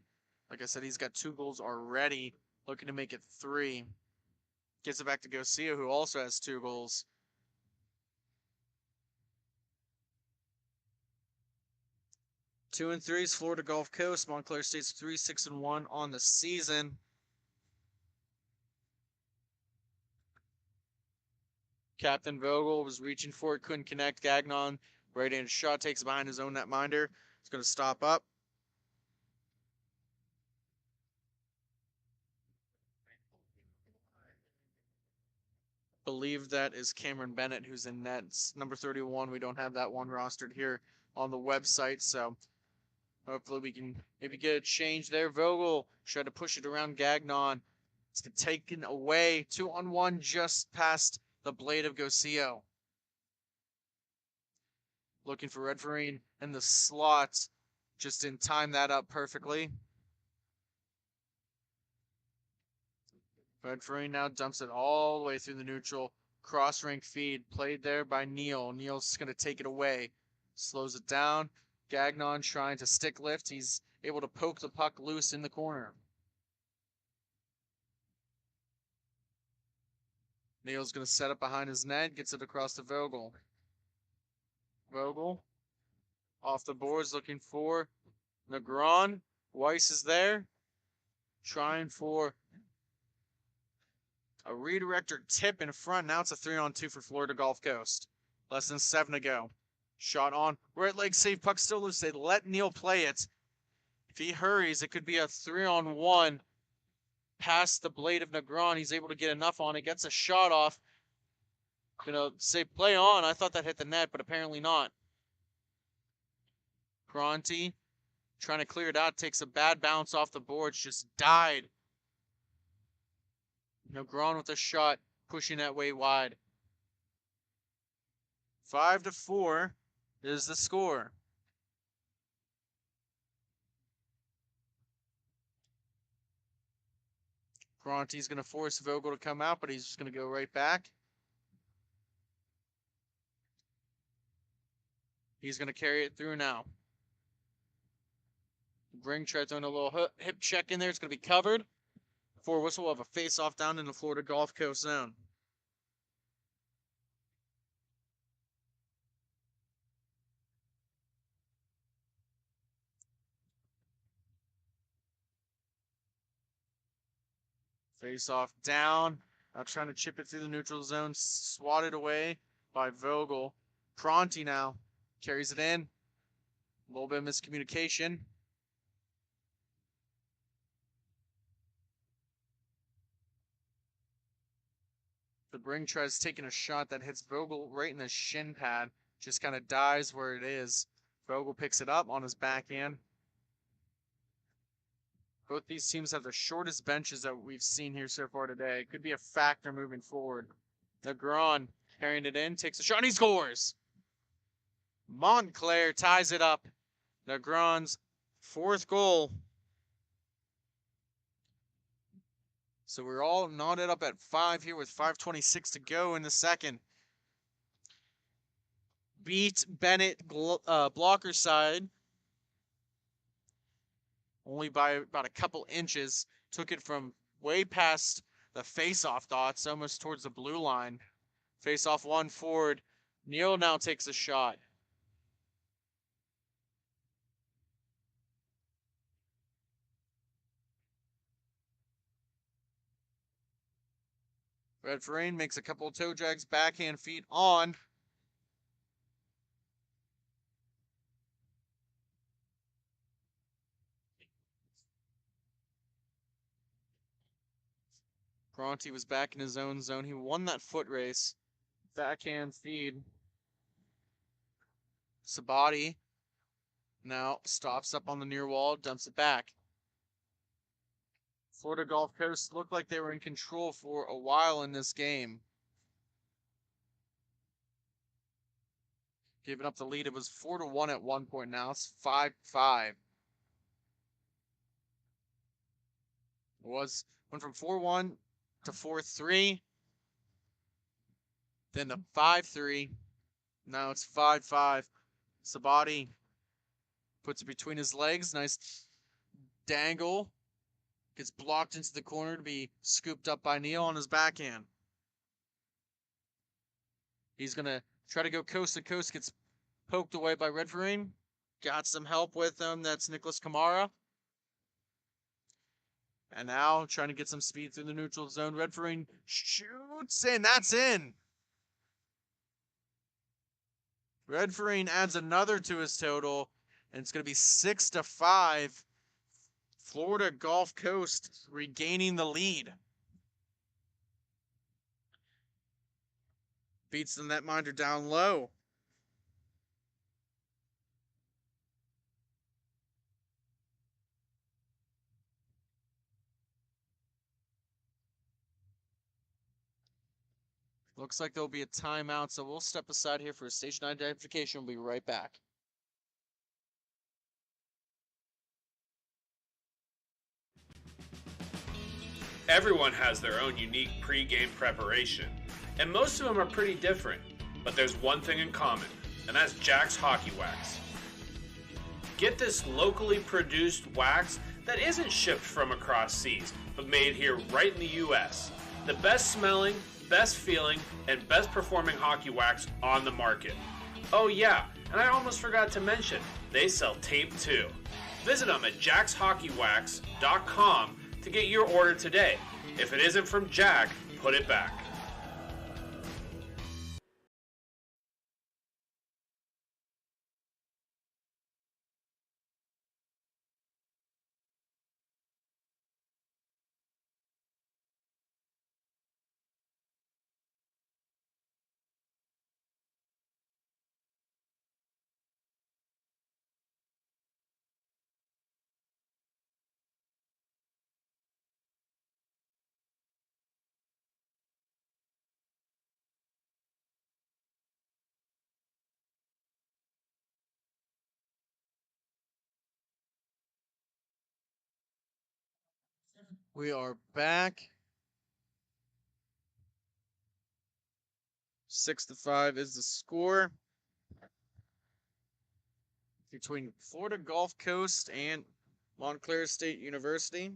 Like I said, he's got 2 goals already. Looking to make it 3. Gets it back to Garcia, who also has 2 goals. Two and threes, Florida Gulf Coast. Montclair State's 3-6-1 on the season. Captain Vogel was reaching for it, couldn't connect. Gagnon, right-handed shot, takes it behind his own netminder. It's going to stop up. Believe that is Cameron Bennett, who's in net. It's number 31. We don't have that one rostered here on the website, so hopefully we can maybe get a change there. Vogel tried to push it around Gagnon. It's taken away. 2-on-1 just past the blade of Garcia. Looking for Redfern in the slot. Just didn't time that up perfectly. Redfern now dumps it all the way through the neutral. Cross-rank feed played there by Neil. Neil's going to take it away. Slows it down. Gagnon trying to stick lift. He's able to poke the puck loose in the corner. Neil's going to set up behind his net. Gets it across to Vogel. Vogel off the boards looking for Negron. Weiss is there. Trying for a redirect or tip in front. Now it's a 3-on-2 for Florida Gulf Coast. Less than 7 to go. Shot on. Right leg save. Puck still loose. They let Neil play it. If he hurries, it could be a 3-on-1. Past the blade of Negron. He's able to get enough on it. Gets a shot off. Gonna say play on. I thought that hit the net, but apparently not. Pronti trying to clear it out. Takes a bad bounce off the boards. Just died. Negron with a shot. Pushing that way wide. 5-4 is the score. Pronti's going to force Vogel to come out, but he's just going to go right back. He's going to carry it through now. Bring tries throwing a little hip check in there. It's going to be covered. Before whistle, we'll have a face-off down in the Florida Gulf Coast zone. Face-off down. Now trying to chip it through the neutral zone. Swatted away by Vogel. Pronti now carries it in. A little bit of miscommunication. The Bring tries taking a shot that hits Vogel right in the shin pad. Just kind of dies where it is. Vogel picks it up on his backhand. Both these teams have the shortest benches that we've seen here so far today. Could be a factor moving forward. Negron carrying it in, takes a shot, and he scores! Montclair ties it up. Negron's 4th goal. So we're all knotted up at 5 here with 5:26 to go in the second. Beat Bennett blocker side only by about a couple inches. Took it from way past the face-off dots, almost towards the blue line. Face-off one forward. Neal now takes a shot. Red Rain makes a couple of toe drags, backhand feet on. Bronte was back in his own zone. He won that foot race. Backhand feed. Sabati now stops up on the near wall, dumps it back. Florida Gulf Coast looked like they were in control for a while in this game. Giving up the lead. It was 4-1 at one point. Now it's 5-5. Went from 4-1 to 4-3. Then to 5-3. Now it's 5-5. Sabati puts it between his legs. Nice dangle. Gets blocked into the corner to be scooped up by Neal on his backhand. He's going to try to go coast to coast. Gets poked away by Redverine. Got some help with him. That's Nicholas Kamara. And now trying to get some speed through the neutral zone. Redverine shoots in. That's in. Redverine adds another to his total. And it's going to be 6-5. Florida Gulf Coast regaining the lead. Beats the netminder down low. Looks like there'll be a timeout, so we'll step aside here for a station identification. We'll be right back. Everyone has their own unique pre-game preparation, and most of them are pretty different, but there's one thing in common, and that's Jack's Hockey Wax. Get this locally produced wax that isn't shipped from across seas, but made here right in the US. The best smelling, best feeling, and best performing hockey wax on the market. Oh yeah, and I almost forgot to mention, they sell tape too. Visit them at jackshockeywax.com to get your order today. If it isn't from Jack, put it back. We are back. 6-5 is the score between Florida Gulf Coast and Montclair State University.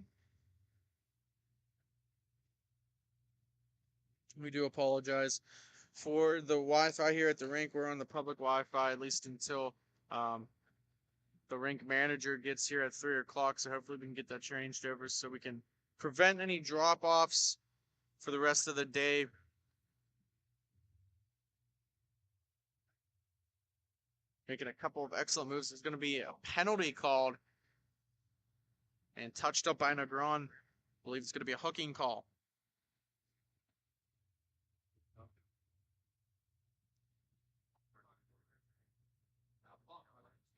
We do apologize for the Wi-Fi here at the rink. We're on the public Wi-Fi, at least until the rink manager gets here at 3 o'clock. So hopefully we can get that changed over so we can prevent any drop-offs for the rest of the day. Making a couple of excellent moves. There's going to be a penalty called and touched up by Negron. I believe it's going to be a hooking call.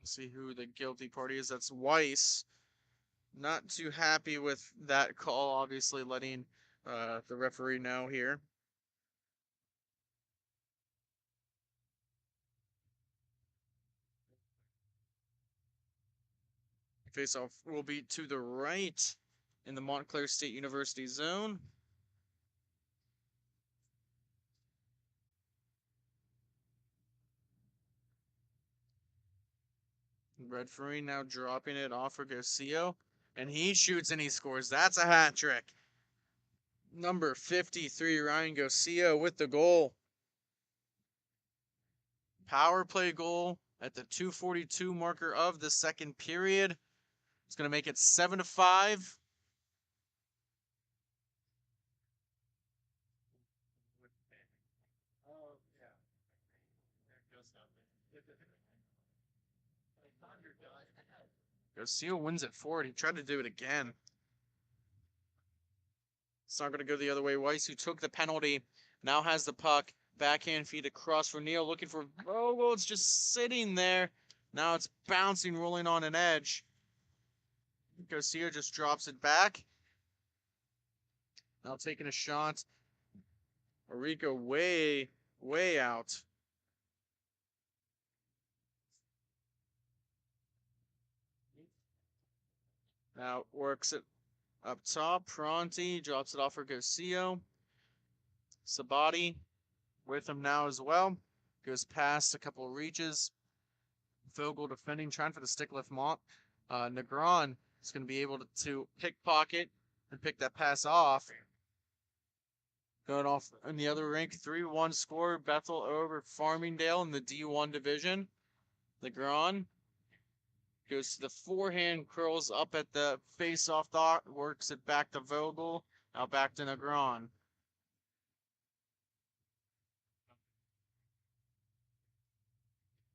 See who the guilty party is. That's Weiss. Not too happy with that call, obviously letting the referee know here. Face-off will be to the right in the Montclair State University zone. Redfree now dropping it off for Garcia. And he shoots and he scores. That's a hat trick. Number 53, Ryan Garcia with the goal. Power play goal at the 2:42 marker of the second period. It's going to make it 7-5. Garcia wins it forward. He tried to do it again. It's not going to go the other way. Weiss, who took the penalty, now has the puck. Backhand feed across for Neal, looking for Vogel. It's just sitting there. Now it's bouncing, rolling on an edge. Garcia just drops it back. Now taking a shot. Arico way out. Now works it up top. Pronti drops it off for Garcia. Sabati with him now as well. Goes past a couple of reaches. Vogel defending, trying for the stick lift Mont. Negron is going to be able to pickpocket and pick that pass off. Going off in the other rink, 3-1 score. Bethel over Farmingdale in the D1 division. Negron goes to the forehand, curls up at the face-off dot, works it back to Vogel. Now back to Negron.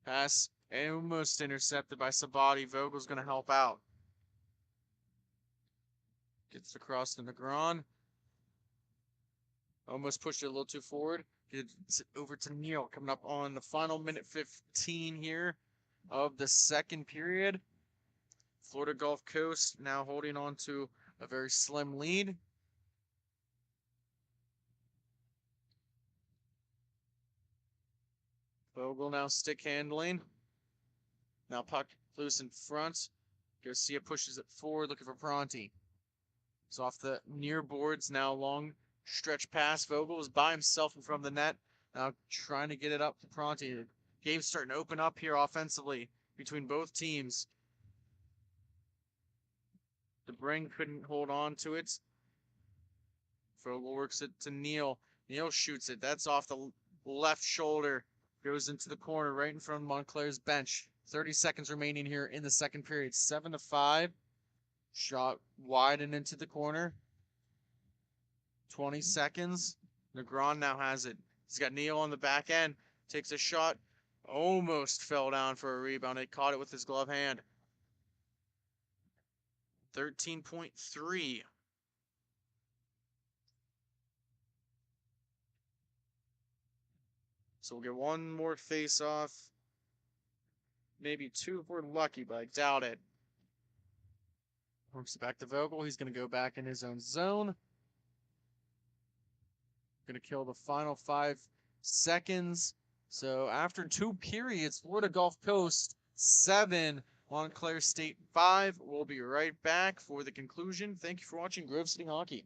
Pass almost intercepted by Sabati. Vogel's going to help out. Gets across to Negron. Almost pushed it a little too forward. Gets it over to Neal. Coming up on the final minute 15 here of the second period. Florida Gulf Coast now holding on to a very slim lead. Vogel now stick handling. Now puck loose in front. Garcia pushes it forward, looking for Pronti. It's off the near boards, now long stretch pass. Vogel is by himself in front of the net. Now trying to get it up to Pronti. The game's starting to open up here offensively between both teams. DeBring couldn't hold on to it. Vogel works it to Neal. Neal shoots it. That's off the left shoulder. Goes into the corner right in front of Montclair's bench. 30 seconds remaining here in the second period. 7-5. Shot wide and into the corner. 20 seconds. Negron now has it. He's got Neal on the back end. Takes a shot. Almost fell down for a rebound. He caught it with his glove hand. 13.3. So we'll get one more face-off. Maybe two if we're lucky, but I doubt it. Works it back to Vogel. He's going to go back in his own zone. Going to kill the final 5 seconds. So after 2 periods, Florida Gulf Coast 7, Montclair State 5. We'll be right back for the conclusion. Thank you for watching Grove City Hockey.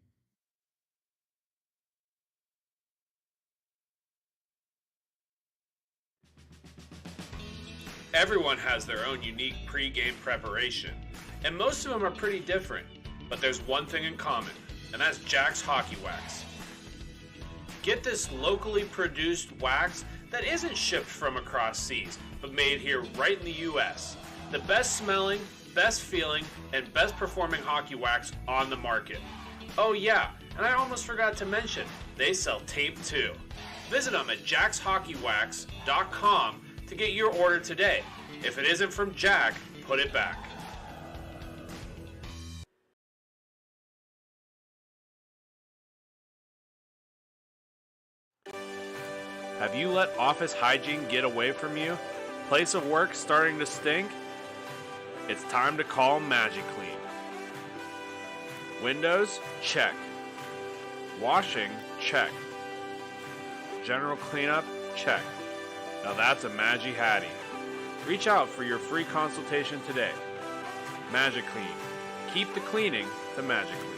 Everyone has their own unique pre-game preparation, and most of them are pretty different, but there's one thing in common, and that's Jack's Hockey Wax. Get this locally produced wax that isn't shipped from across seas, but made here right in the US. The best smelling, best feeling, and best performing hockey wax on the market. Oh yeah, and I almost forgot to mention, they sell tape too. Visit them at jackshockeywax.com to get your order today. If it isn't from Jack, put it back. Have you let office hygiene get away from you? Place of work starting to stink? It's time to call MagiClean. Windows? Check. Washing? Check. General cleanup? Check. Now that's a Magi Hattie. Reach out for your free consultation today. MagiClean. Keep the cleaning the MagiClean.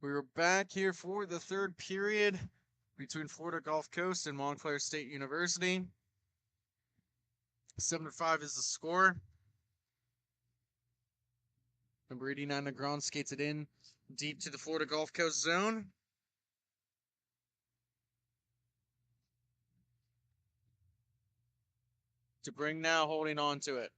We're back here for the third period between Florida Gulf Coast and Montclair State University. 7-5 is the score. Number 89, Negron skates it in deep to the Florida Gulf Coast zone. To bring now, holding on to it.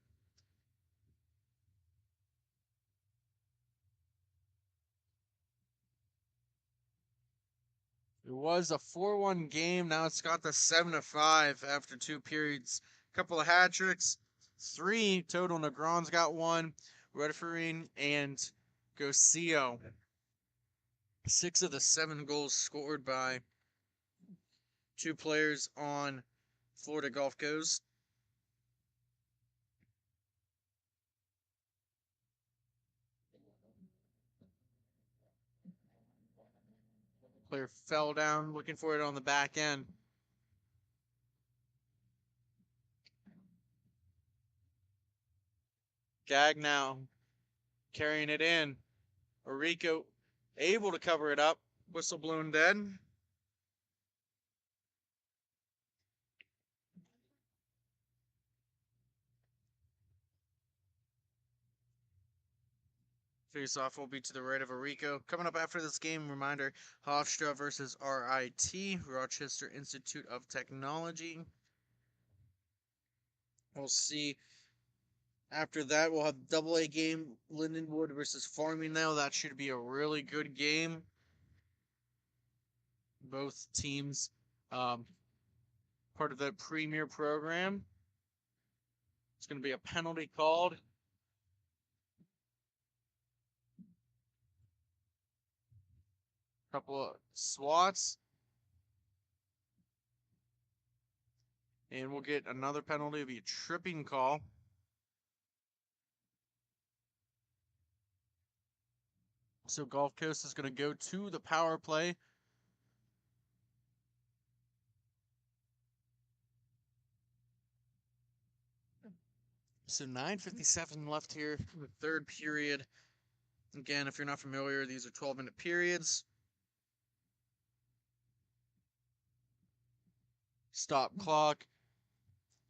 It was a 4-1 game. Now it's got the 7-5 after 2 periods. A couple of hat tricks. 3 total. Negron's got 1. Redfering and Gocio. 6 of the 7 goals scored by 2 players on Florida Gulf Coast. Player fell down, looking for it on the back end. Gag now, carrying it in. Orico able to cover it up. Whistle blown dead. Face-off will be to the right of Orico. Coming up after this game, reminder, Hofstra versus RIT, Rochester Institute of Technology. We'll see. After that, we'll have AA game, Lindenwood versus Farmingdale. That should be a really good game. Both teams part of the premier program. It's going to be a penalty called. Couple of swats. And we'll get another penalty. It'll be a tripping call. So Gulf Coast is going to go to the power play. So 9:57 left here in the third period. Again, if you're not familiar, these are 12-minute periods. Stop clock.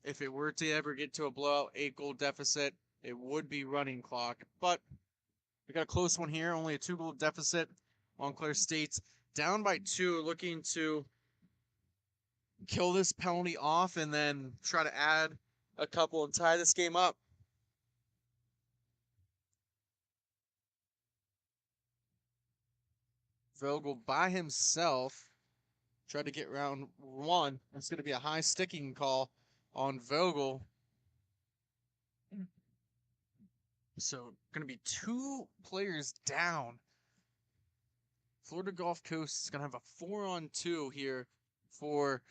If it were to ever get to a blowout 8-goal deficit, it would be running clock. But we got a close one here, only a 2-goal deficit. Montclair State's down by 2, looking to kill this penalty off and then try to add a couple and tie this game up. Vogel by himself tried to get round 1. It's going to be a high sticking call on Vogel. So going to be 2 players down. Florida Gulf Coast is going to have a 4-on-2 here for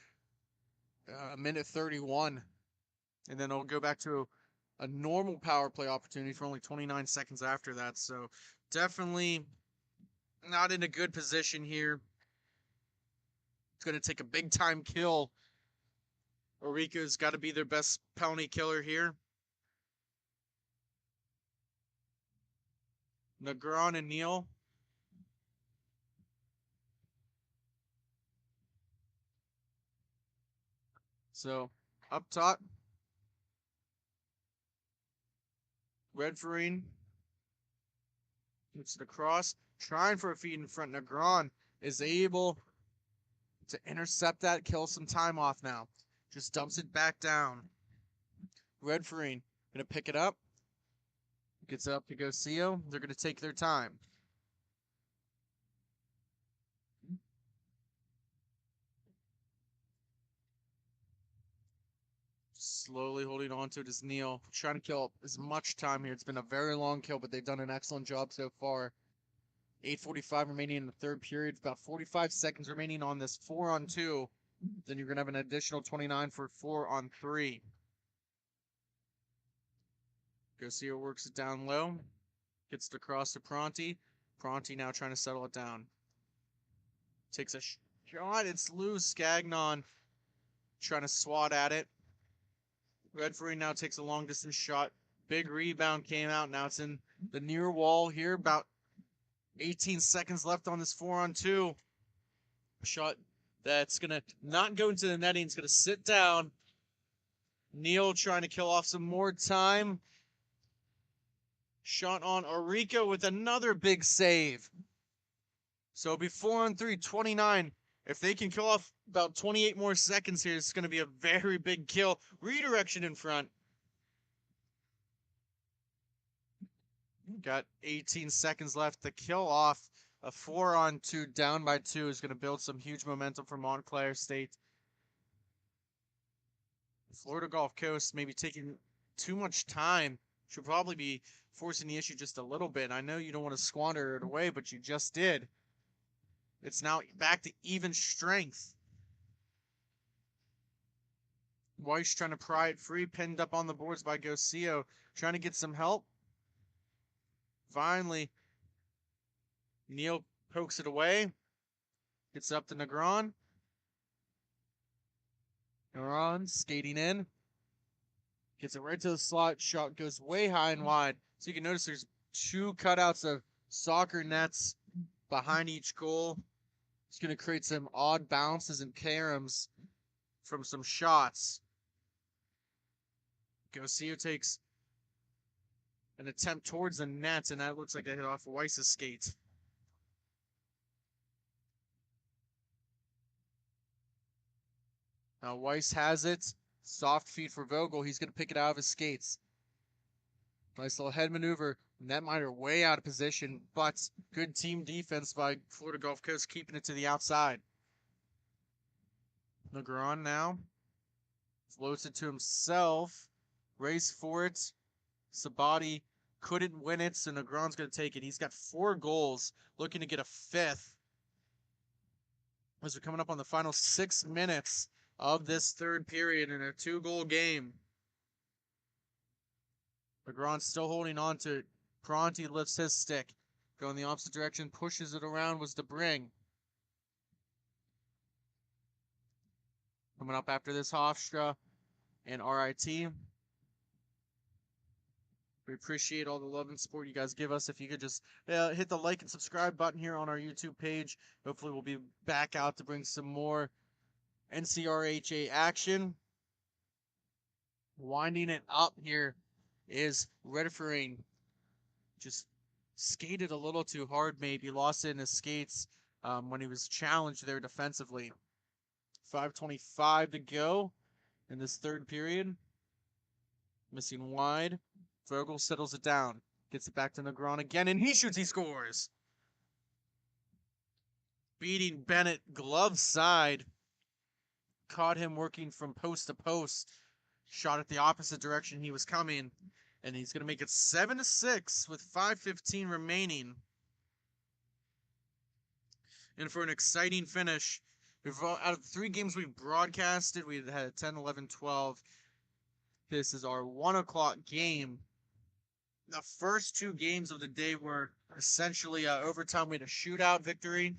a minute 31. And then it'll go back to a normal power play opportunity for only 29 seconds after that. So definitely not in a good position here. It's going to take a big-time kill. Orico's got to be their best penalty killer here. Negron and Neal. So, up top. Redfering. It's the cross. Trying for a feed in front. Negron is able to intercept that, kill some time off now. Just dumps it back down. Redfering Gonna pick it up. Gets up to Gocio. They're gonna take their time. Slowly holding on to it is Neil. Trying to kill up as much time here. It's been a very long kill, but they've done an excellent job so far. 8:45 remaining in the third period. About 45 seconds remaining on this 4-on-2. Then you're going to have an additional 29 for 4-on-3. Gocio works it down low. Gets it across to Pronti. Pronti now trying to settle it down. Takes a shot. It's loose. Scagnon trying to swat at it. Redfree now takes a long distance shot. Big rebound came out. Now it's in the near wall here. About 18 seconds left on this 4-on-2. Shot that's going to not go into the netting. It's going to sit down. Neil trying to kill off some more time. Shot on Orico with another big save. So it'll be 4-on-3, 29. If they can kill off about 28 more seconds here, it's going to be a very big kill. Redirection in front. Got 18 seconds left to kill off. A 4-on-2 down by 2 is going to build some huge momentum for Montclair State. Florida Gulf Coast maybe taking too much time. Should probably be forcing the issue just a little bit. I know you don't want to squander it away, but you just did. It's now back to even strength. Weiss trying to pry it free, pinned up on the boards by Gocio, trying to get some help. Finally, Neil pokes it away. Gets up to Negron. Negron skating in. Gets it right to the slot. Shot goes way high and wide. So you can notice there's 2 cutouts of soccer nets behind each goal. It's going to create some odd bounces and caroms from some shots. Gocio takes an attempt towards the net, and that looks like a hit off Weiss's skate. Now Weiss has it. Soft feed for Vogel. He's going to pick it out of his skates. Nice little head maneuver. Netminder way out of position, but good team defense by Florida Gulf Coast, keeping it to the outside. Negron now floats it to himself. Race for it. Sabati couldn't win it, so Negron's going to take it. He's got 4 goals, looking to get a 5th. As we're coming up on the final 6 minutes of this third period in a 2-goal game. Negron's still holding on to it. Pronti lifts his stick. Going the opposite direction, pushes it around, was to bring. Coming up after this, Hofstra and RIT. We appreciate all the love and support you guys give us. If you could just hit the like and subscribe button here on our YouTube page. Hopefully we'll be back out to bring some more NCRHA action. Winding it up here is Redfree. Just skated a little too hard, maybe. Lost it in his skates when he was challenged there defensively. 5:25 to go in this third period. Missing wide. Vogel settles it down. Gets it back to Negron again, and he shoots, he scores. Beating Bennett glove side. Caught him working from post to post. Shot at the opposite direction he was coming. And he's going to make it 7-6 with 5:15 remaining. And for an exciting finish, out of the 3 games we've broadcasted, we had 10, 11, 12. This is our 1 o'clock game. The first 2 games of the day were essentially overtime. We had a shootout victory.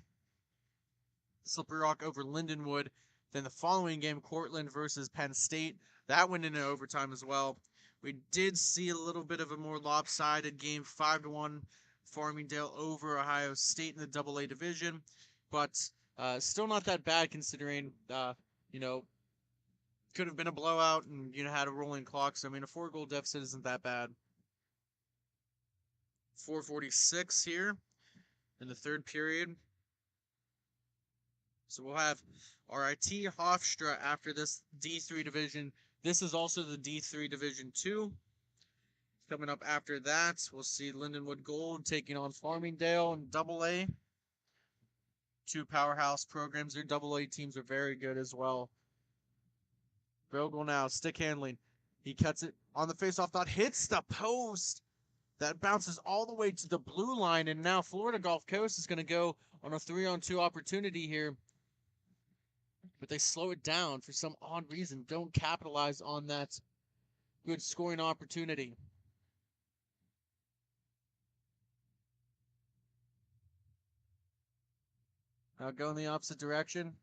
Slippery Rock over Lindenwood. Then the following game, Cortland versus Penn State. That went into overtime as well. We did see a little bit of a more lopsided game, 5-1 Farmingdale over Ohio State in the AA division, but still not that bad considering, could have been a blowout and, had a rolling clock. So, I mean, a 4-goal deficit isn't that bad. 4:46 here in the third period. So we'll have RIT Hofstra after this D3 division. This is also the D3 Division 2. Coming up after that, we'll see Lindenwood Gold taking on Farmingdale in AA. Two powerhouse programs. Their AA teams are very good as well. Vogel now, stick handling. He cuts it on the face-off dot, hits the post. That bounces all the way to the blue line, and now Florida Gulf Coast is going to go on a 3-on-2 opportunity here. But they slow it down for some odd reason. Don't capitalize on that good scoring opportunity. Now go in the opposite direction.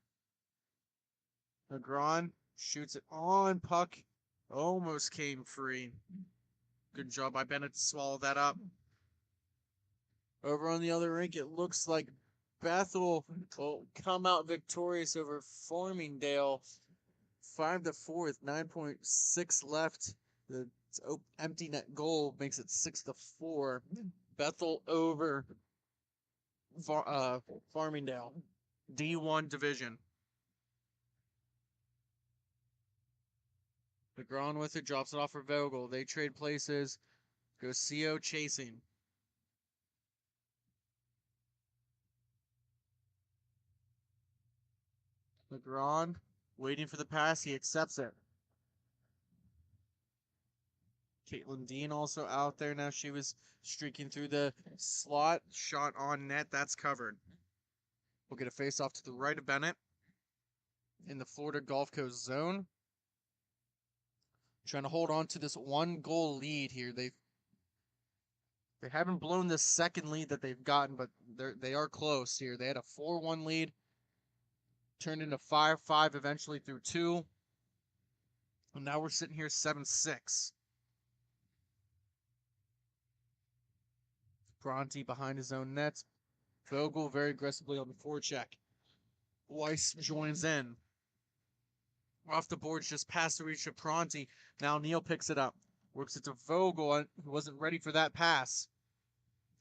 Negron shoots it on puck. Almost came free. Good job by Bennett to swallow that up. Over on the other rink, it looks like Bethel will come out victorious over Farmingdale. 5-4 with 9.6 left. The empty net goal makes it 6-4. Bethel over Farmingdale. D1 division. DeGron with it, drops it off for Vogel. They trade places. Goes CO chasing. LeGrand waiting for the pass. He accepts it. Caitlin Dean also out there now. She was streaking through the slot. Shot on net. That's covered. We'll get a face off to the right of Bennett in the Florida Gulf Coast zone. Trying to hold on to this 1-goal lead here. They haven't blown this second lead that they've gotten, but they are close here. They had a 4-1 lead, turned into 5-5 eventually through 2. And now we're sitting here 7-6. Bronte behind his own net. Vogel very aggressively on the forecheck. Weiss joins in. Off the boards, just past the reach of Bronte. Now Neal picks it up. Works it to Vogel, who wasn't ready for that pass.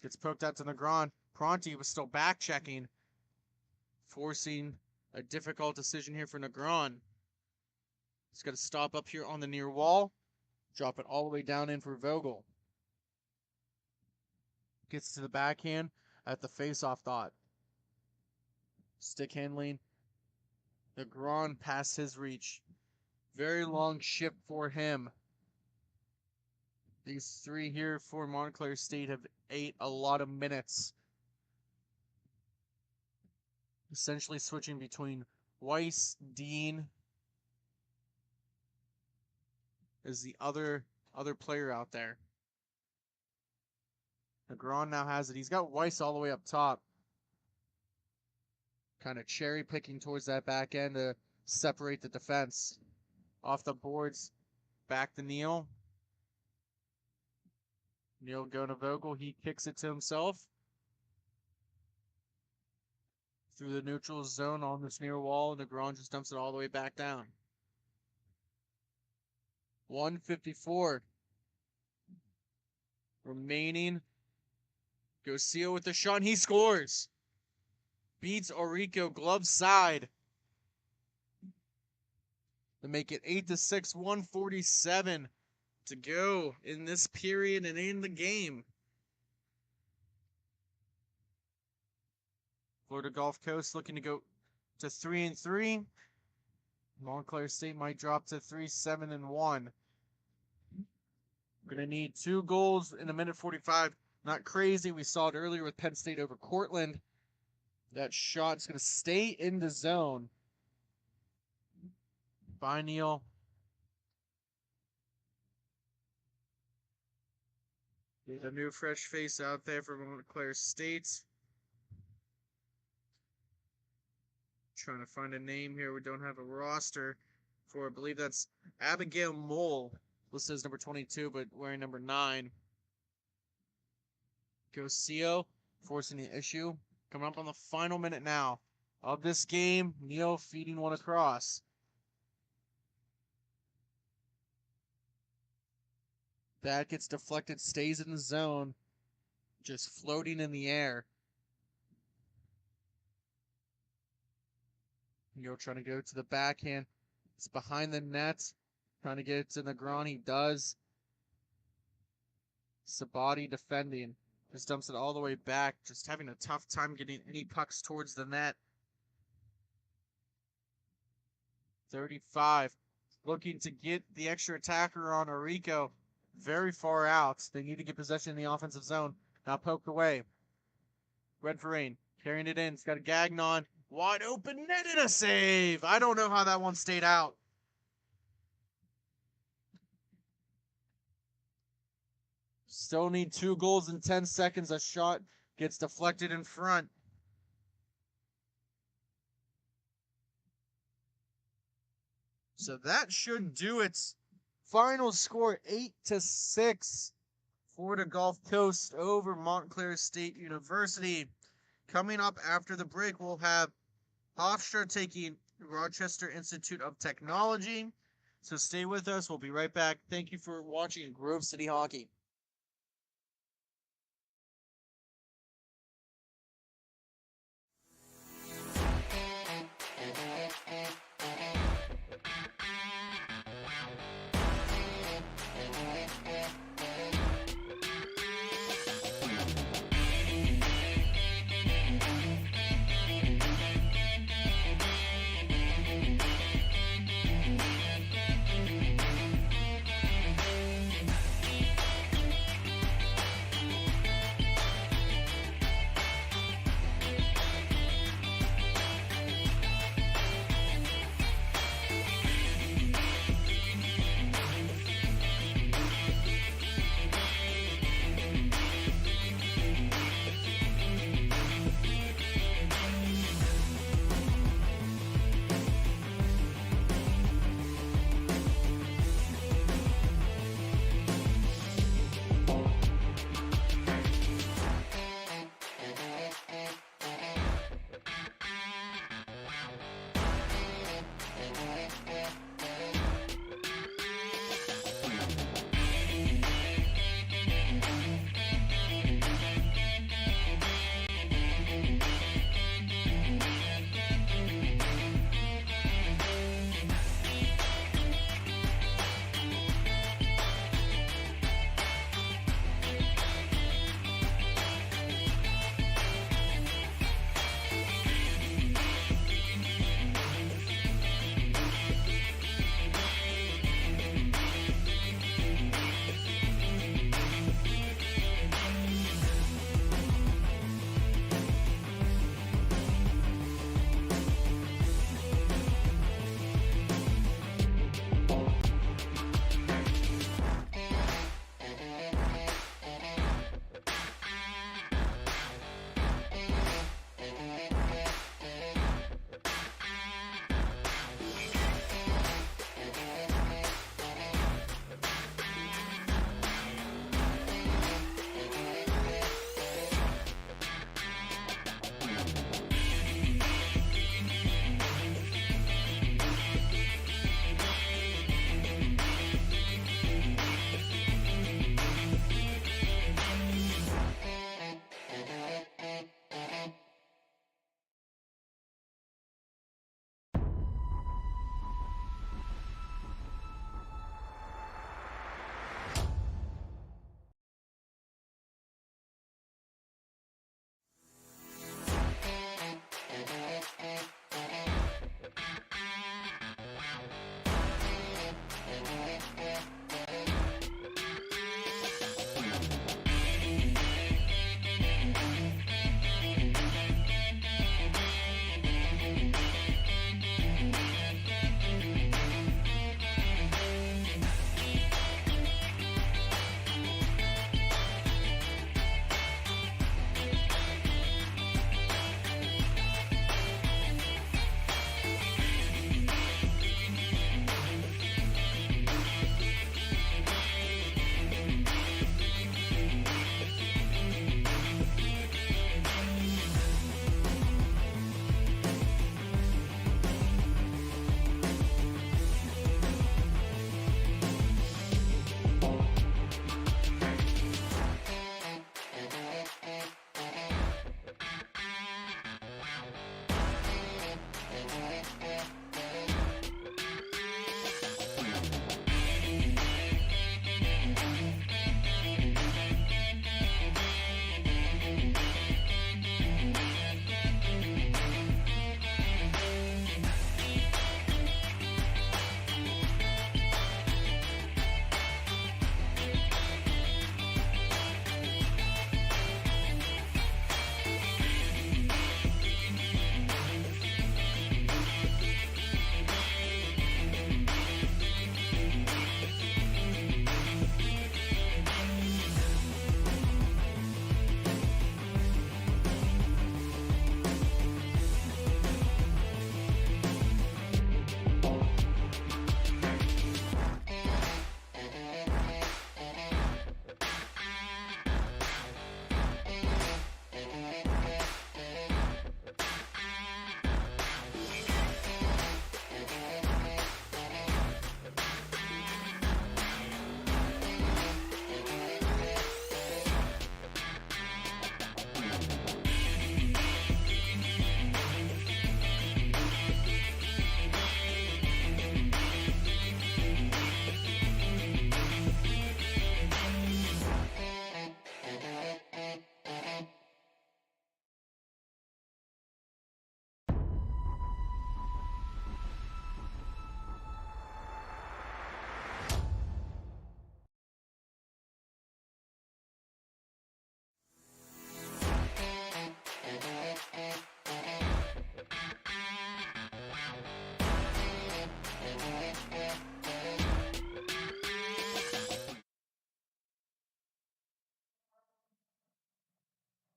Gets poked out to Negron. Bronte was still back checking, forcing a difficult decision here for Negron. He's got to stop up here on the near wall. Drop it all the way down in for Vogel. Gets to the backhand at the face-off dot. Stick handling. Negron past his reach. Very long shift for him. These three here for Montclair State have ate a lot of minutes. Essentially switching between Weiss, Dean is the other player out there. Negron now has it. He's got Weiss all the way up top. Kind of cherry picking towards that back end to separate the defense. Off the boards, back to Neal. Neal going to Vogel. He kicks it to himself. Through the neutral zone on this near wall. Negron just dumps it all the way back down. 1:54 remaining. Gocio with the shot, and he scores. Beats Orico glove side to make it 8-6, 1:47 to go in this period and in the game. Florida Gulf Coast looking to go to 3-3. Montclair State might drop to 3-7-1. We're going to need 2 goals in a minute 45. Not crazy. We saw it earlier with Penn State over Cortland. That shot's going to stay in the zone. By Neal. There's a new fresh face out there for Montclair State. Trying to find a name here. We don't have a roster for. I believe that's Abigail Mole. Listed as number 22, but wearing number 9. Gocio forcing the issue. Coming up on the final minute now of this game. Neal feeding one across. That gets deflected, stays in the zone. Just floating in the air. Neal trying to go to the backhand. It's behind the net. Trying to get it to Negron. He does. Sabati defending. Just dumps it all the way back. Just having a tough time getting any pucks towards the net. 35. Looking to get the extra attacker on Orico. Very far out. They need to get possession in the offensive zone. Now poked away. Red for Rain. Carrying it in. It's got a Gagnon. Wide open net and a save. I don't know how that one stayed out. Still need 2 goals in 10 seconds. A shot gets deflected in front. So that should do it. Final score 8-6. Florida Gulf Coast over Montclair State University. Coming up after the break, we'll have Hofstra taking Rochester Institute of Technology. So stay with us. We'll be right back. Thank you for watching Grove City Hockey.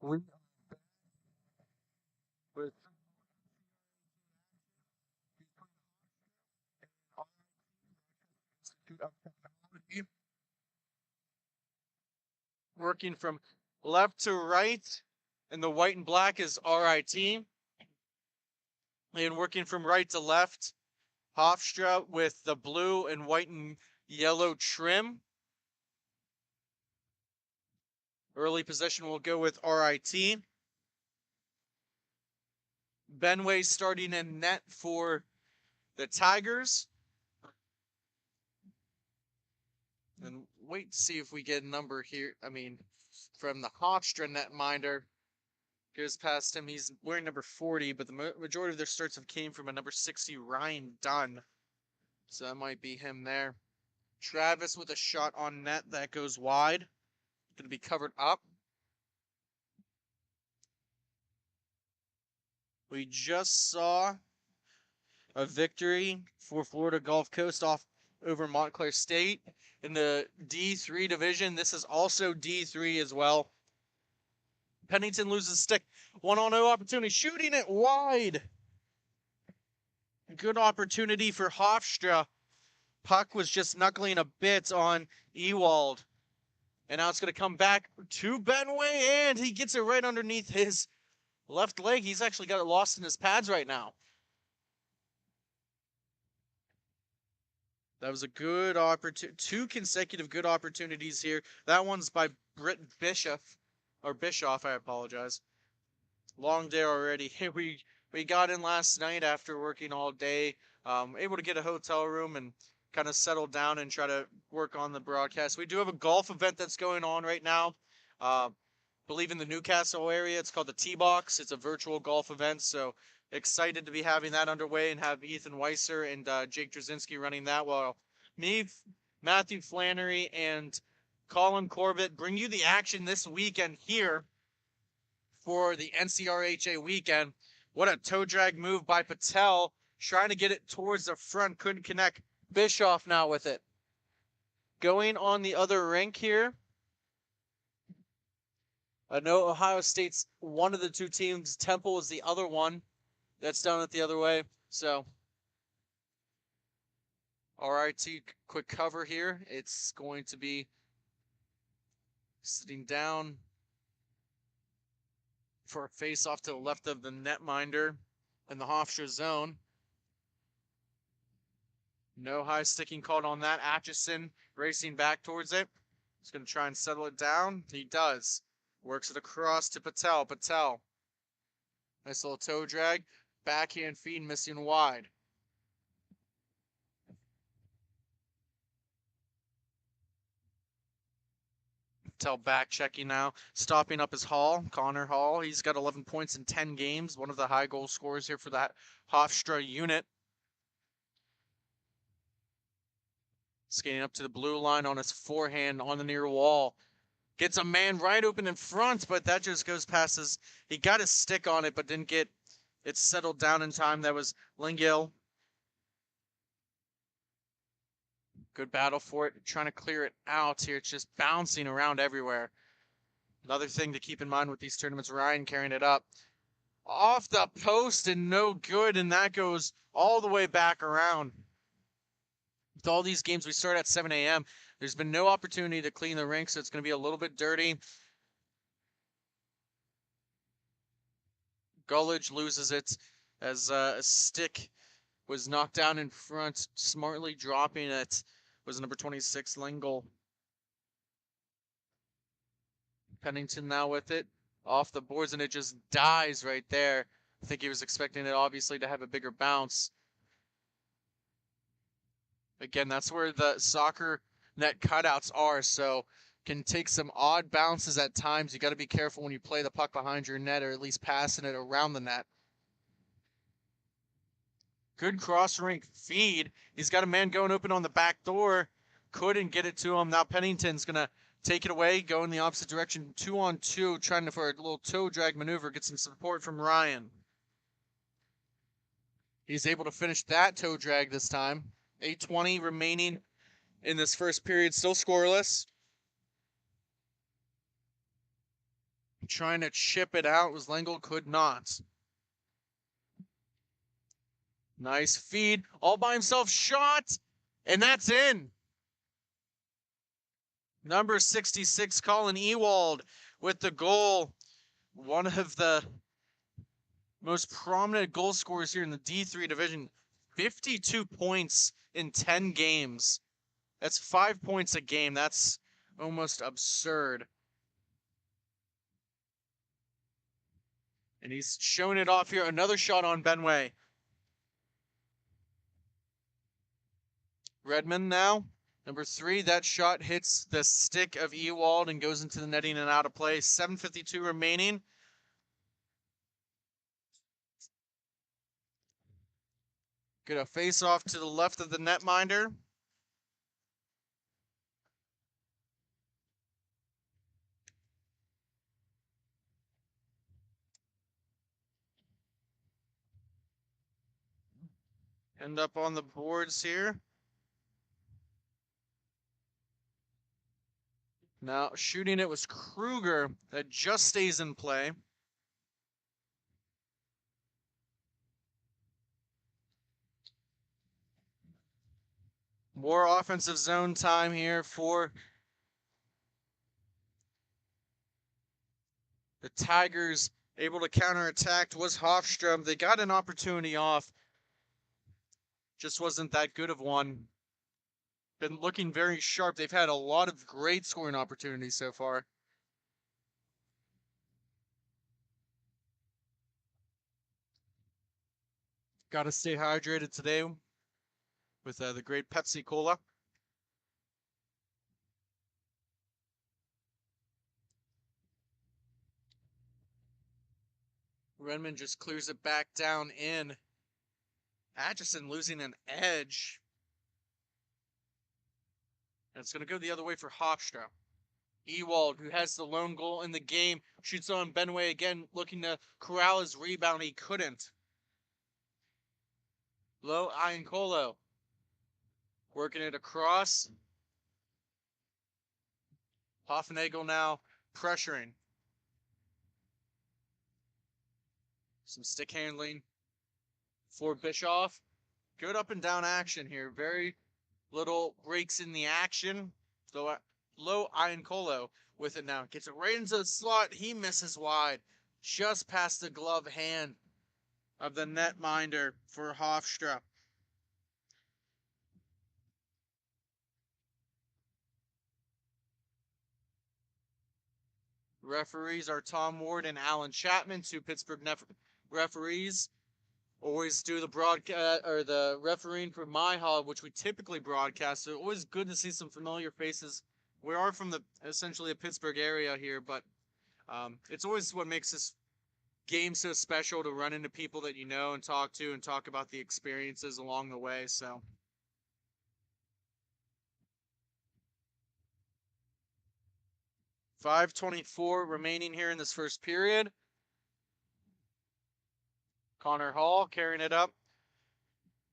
We with Institute of Technology. Working from left to right, and the white and black is RIT. And working from right to left, Hofstra with the blue and white and yellow trim. Early possession will go with RIT. Benway starting in net for the Tigers. And wait to see if we get a number here. I mean, from the Hofstra netminder. Goes past him. He's wearing number 40, but the majority of their starts have came from a number 60, Ryan Dunn. So that might be him there. Travis with a shot on net that goes wide. Going to be covered up. We just saw a victory for Florida Gulf Coast over Montclair State in the D3 division. This is also D3 as well. Pennington loses stick. 1-on-0 opportunity. Shooting it wide. Good opportunity for Hofstra. Puck was just knuckling a bit on Ewald. And now it's going to come back to Benway, and he gets it right underneath his left leg. He's actually got it lost in his pads right now. That was a good opportunity. 2 consecutive good opportunities here. That one's by Britt Bischoff. Or Bischoff, I apologize. Long day already. We got in last night after working all day. Able to get a hotel room and kind of settle down and try to work on the broadcast. We do have a golf event that's going on right now. Believe in the Newcastle area. It's called the T-Box. It's a virtual golf event, so excited to be having that underway and have Ethan Weiser and Jake Drzezinski running that, while me, Matthew Flannery, and Colin Corbett bring you the action this weekend here for the NCRHA weekend. What a toe drag move by Patel, trying to get it towards the front, couldn't connect. Bischoff now with it. Going on the other rink here. I know Ohio State's one of the 2 teams. Temple is the other one. That's down it the other way. So, RIT quick cover here. It's going to be sitting down for a face-off to the left of the netminder in the Hofstra zone. No high sticking called on that. Atchison racing back towards it. He's going to try and settle it down. He does. Works it across to Patel. Patel. Nice little toe drag. Backhand feed missing wide. Patel back checking now. Stopping up his Hall. Connor Hall. He's got 11 points in 10 games. One of the high goal scorers here for that Hofstra unit. Skating up to the blue line on his forehand on the near wall. Gets a man right open in front, but that just goes past his... He got his stick on it, but didn't get it settled down in time. That was Lingill. Good battle for it. Trying to clear it out here. It's just bouncing around everywhere. Another thing to keep in mind with these tournaments, Ryan carrying it up. Off the post and no good, and that goes all the way back around. With all these games, we start at 7 a.m. There's been no opportunity to clean the rink, so it's going to be a little bit dirty. Gullidge loses it as a stick was knocked down in front, smartly dropping it. Was number 26, Lingill. Pennington now with it. Off the boards, and it just dies right there. I think he was expecting it, obviously, to have a bigger bounce. Again, that's where the soccer net cutouts are, so can take some odd bounces at times. You got to be careful when you play the puck behind your net, or at least passing it around the net. Good cross-rink feed. He's got a man going open on the back door. Couldn't get it to him. Now Pennington's going to take it away, go in the opposite direction. 2-on-2, trying for a little toe drag maneuver. Get some support from Ryan. He's able to finish that toe drag this time. 8:20 remaining in this first period. Still scoreless. trying to chip it out as Lengel could not. Nice feed, all by himself, shot, and that's in. Number 66, Colin Ewald with the goal. One of the most prominent goal scorers here in the D3 division. 52 points in 10 games. That's 5 points a game. That's almost absurd. And he's showing it off here. Another shot on Benway. Redmond now. Number 3, that shot hits the stick of Ewald and goes into the netting and out of play. 7:52 remaining. Get a face off to the left of the netminder. End up on the boards here. Now shooting it was Kruger. That just stays in play. More offensive zone time here for the Tigers. Able to counterattack was Hofstra. They got an opportunity off. Just wasn't that good of one. Been looking very sharp. They've had a lot of great scoring opportunities so far. Got to stay hydrated today with the great Pepsi Cola. Redmond just clears it back down in. Atchison losing an edge. And it's going to go the other way for Hofstra. Ewald, who has the lone goal in the game, shoots on Benway again, looking to corral his rebound. He couldn't. Low Iancolo. Working it across. Hoffnagel now pressuring. Some stick handling for Bischoff. Good up and down action here. Very little breaks in the action. So Low Iancolo with it now. Gets it right into the slot. He misses wide. Just past the glove hand of the netminder for Hofstra. Referees are Tom Ward and Alan Chapman, 2 Pittsburgh referees. Always do the broadcast or the refereeing for my hub, which we typically broadcast. So always good to see some familiar faces. We are from essentially a Pittsburgh area here, but it's always what makes this game so special to run into people that you know and talk to and talk about the experiences along the way. So. .524 remaining here in this first period. Connor Hall carrying it up.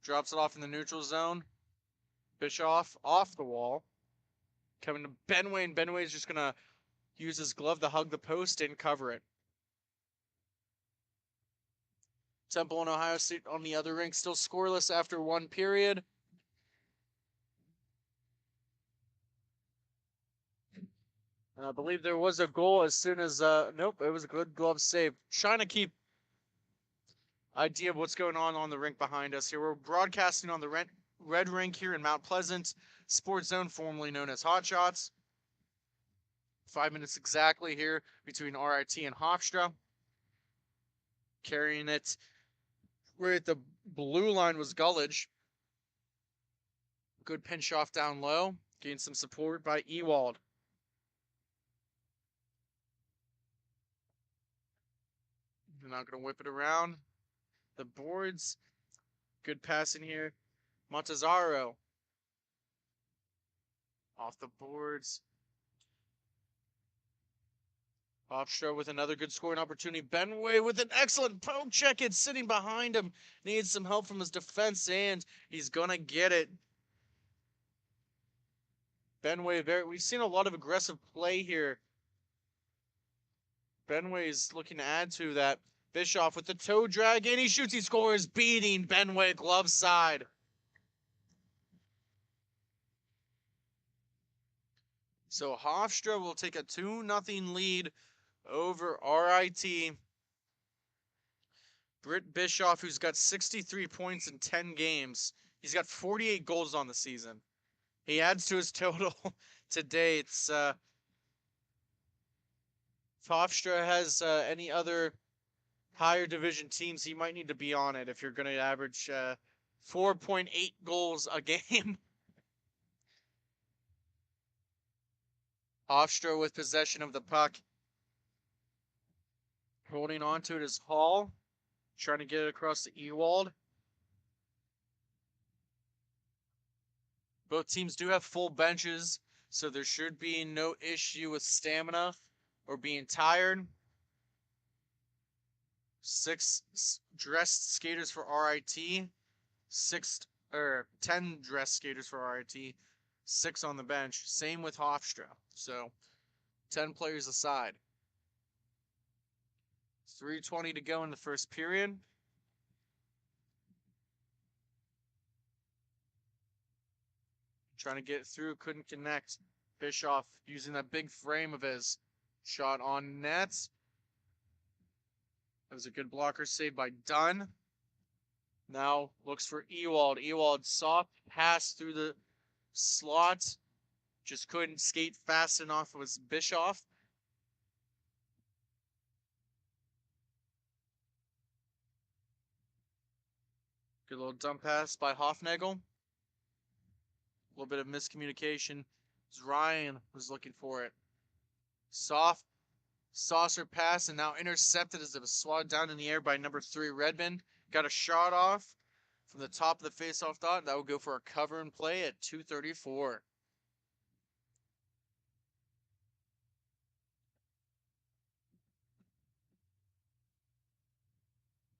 Drops it off in the neutral zone. Bischoff off the wall. Coming to Benway, and Benway is just going to use his glove to hug the post and cover it. Temple and Ohio State on the other rink, still scoreless after 1 period. And I believe there was a goal as soon as, nope, it was a good glove save. Trying to keep idea of what's going on the rink behind us here. We're broadcasting on the red rink here in Mount Pleasant Sports Zone, formerly known as Hot Shots. 5 minutes exactly here between RIT and Hofstra. Carrying it right at the blue line was Gullidge. Good pinch off down low. Gained some support by Ewald. They're not going to whip it around the boards. Good passing here. Montezaro. Off the boards. Hofstra with another good scoring opportunity. Benway with an excellent poke check. It's sitting behind him. Needs some help from his defense, and he's going to get it. Benway, we've seen a lot of aggressive play here Benway's looking to add to that. Bischoff with the toe drag, and he shoots, he scores, beating Benway glove side. So Hofstra will take a 2-0 lead over RIT. Britt Bischoff, who's got 63 points in 10 games. He's got 48 goals on the season. He adds to his total today. It's if Hofstra has any other higher division teams, he might need to be on it if you're going to average 4.8 goals a game. Hofstra with possession of the puck. Holding on to it is Hall. Trying to get it across to Ewald. Both teams do have full benches, so there should be no issue with stamina or being tired. 6 dressed skaters for RIT. 10 dressed skaters for RIT. 6 on the bench. Same with Hofstra. So 10 players aside. 3:20 to go in the first period. Trying to get through, couldn't connect. Bischoff using that big frame of his. Shot on net. That was a good blocker save by Dunn. Now looks for Ewald. Ewald soft pass through the slot. Just couldn't skate fast enough with Bischoff. Good little dump pass by Hofnagel. A little bit of miscommunication. Ryan was looking for it. Soft saucer pass and now intercepted as it was swatted down in the air by number 3 Redmond. Got a shot off from the top of the faceoff dot. That will go for a cover and play at 2:34.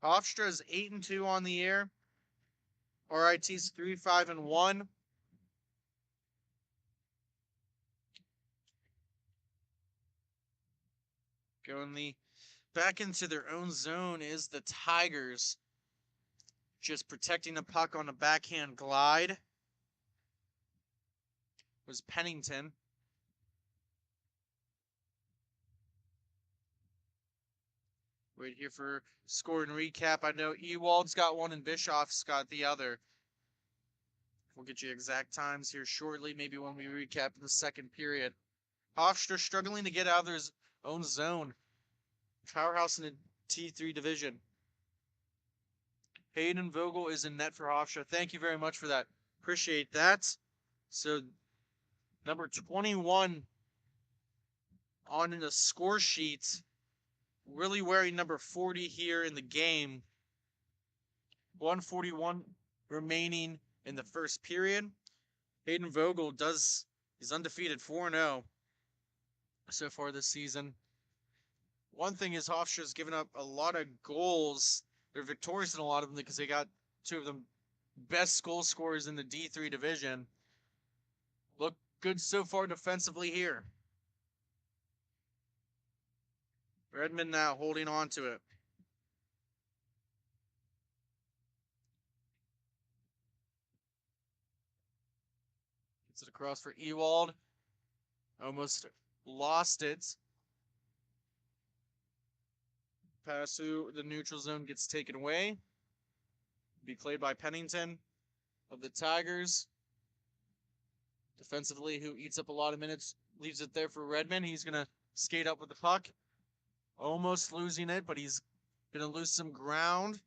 Hofstra is 8-2 on the year. RIT's 3-5-1. Going back into their own zone is the Tigers. Just protecting the puck on a backhand glide was Pennington. Wait here for score and recap. I know Ewald's got one and Bischoff's got the other. We'll get you exact times here shortly, maybe when we recap the second period. Hofstra struggling to get out of their own zone. Powerhouse in the T3 division. Hayden Vogel is in net for Hofstra. Thank you very much for that. Appreciate that. So, number 21 on the score sheet. Really wearing number 40 here in the game. 141 remaining in the first period. Hayden Vogel is undefeated 4-0 so far this season. One thing is Hofstra's given up a lot of goals. They're victorious in a lot of them because they got 2 of the best goal scorers in the D3 division. Look good so far defensively here. Redmond now holding on to it. Gets it across for Ewald. Almost lost it. Pass through the neutral zone gets taken away. Be played by Pennington of the Tigers. Defensively, who eats up a lot of minutes, leaves it there for Redmond. He's going to skate up with the puck. Almost losing it, but he's going to lose some ground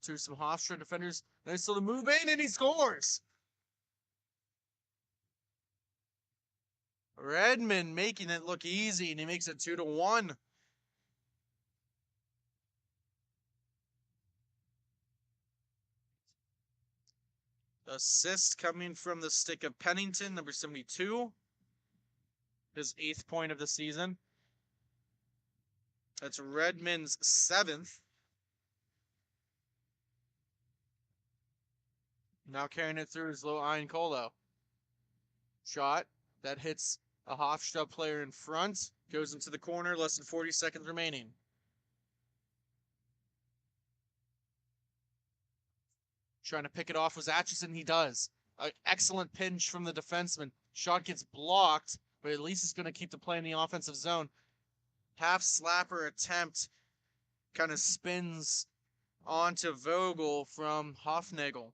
to some Hofstra defenders. Nice little move in, and he scores! Redmond making it look easy, and he makes it 2-1. Assist coming from the stick of Pennington, number 72. His 8th point of the season. That's Redmond's 7th. Now carrying it through is Low Iron Colo. Shot that hits a Hofstra player in front. Goes into the corner, less than 40 seconds remaining. Trying to pick it off was Atchison. He does. An excellent pinch from the defenseman. Shot gets blocked, but at least it's going to keep the play in the offensive zone. Half slapper attempt kind of spins onto Vogel from Hofnagel.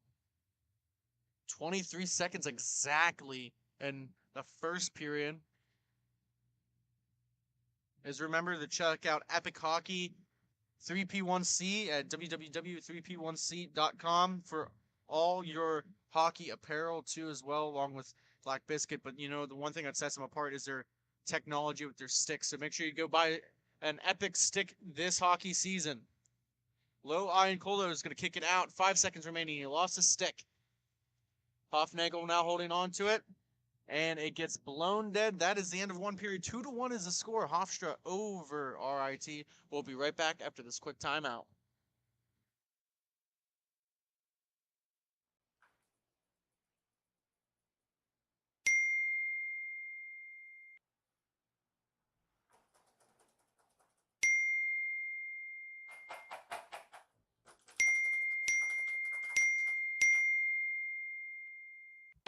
23 seconds exactly in the first period. As remember to check out Epic Hockey 3P1C at www.3p1c.com for all your hockey apparel too as well, along with Black Biscuit. But you know, the one thing that sets them apart is their technology with their sticks. So make sure you go buy an Epic stick this hockey season. Low Iron Colo is going to kick it out. 5 seconds remaining. He lost his stick. Hofnagel now holding on to it. And it gets blown dead. That is the end of one period. 2-1 is the score. Hofstra over RIT. We'll be right back after this quick timeout.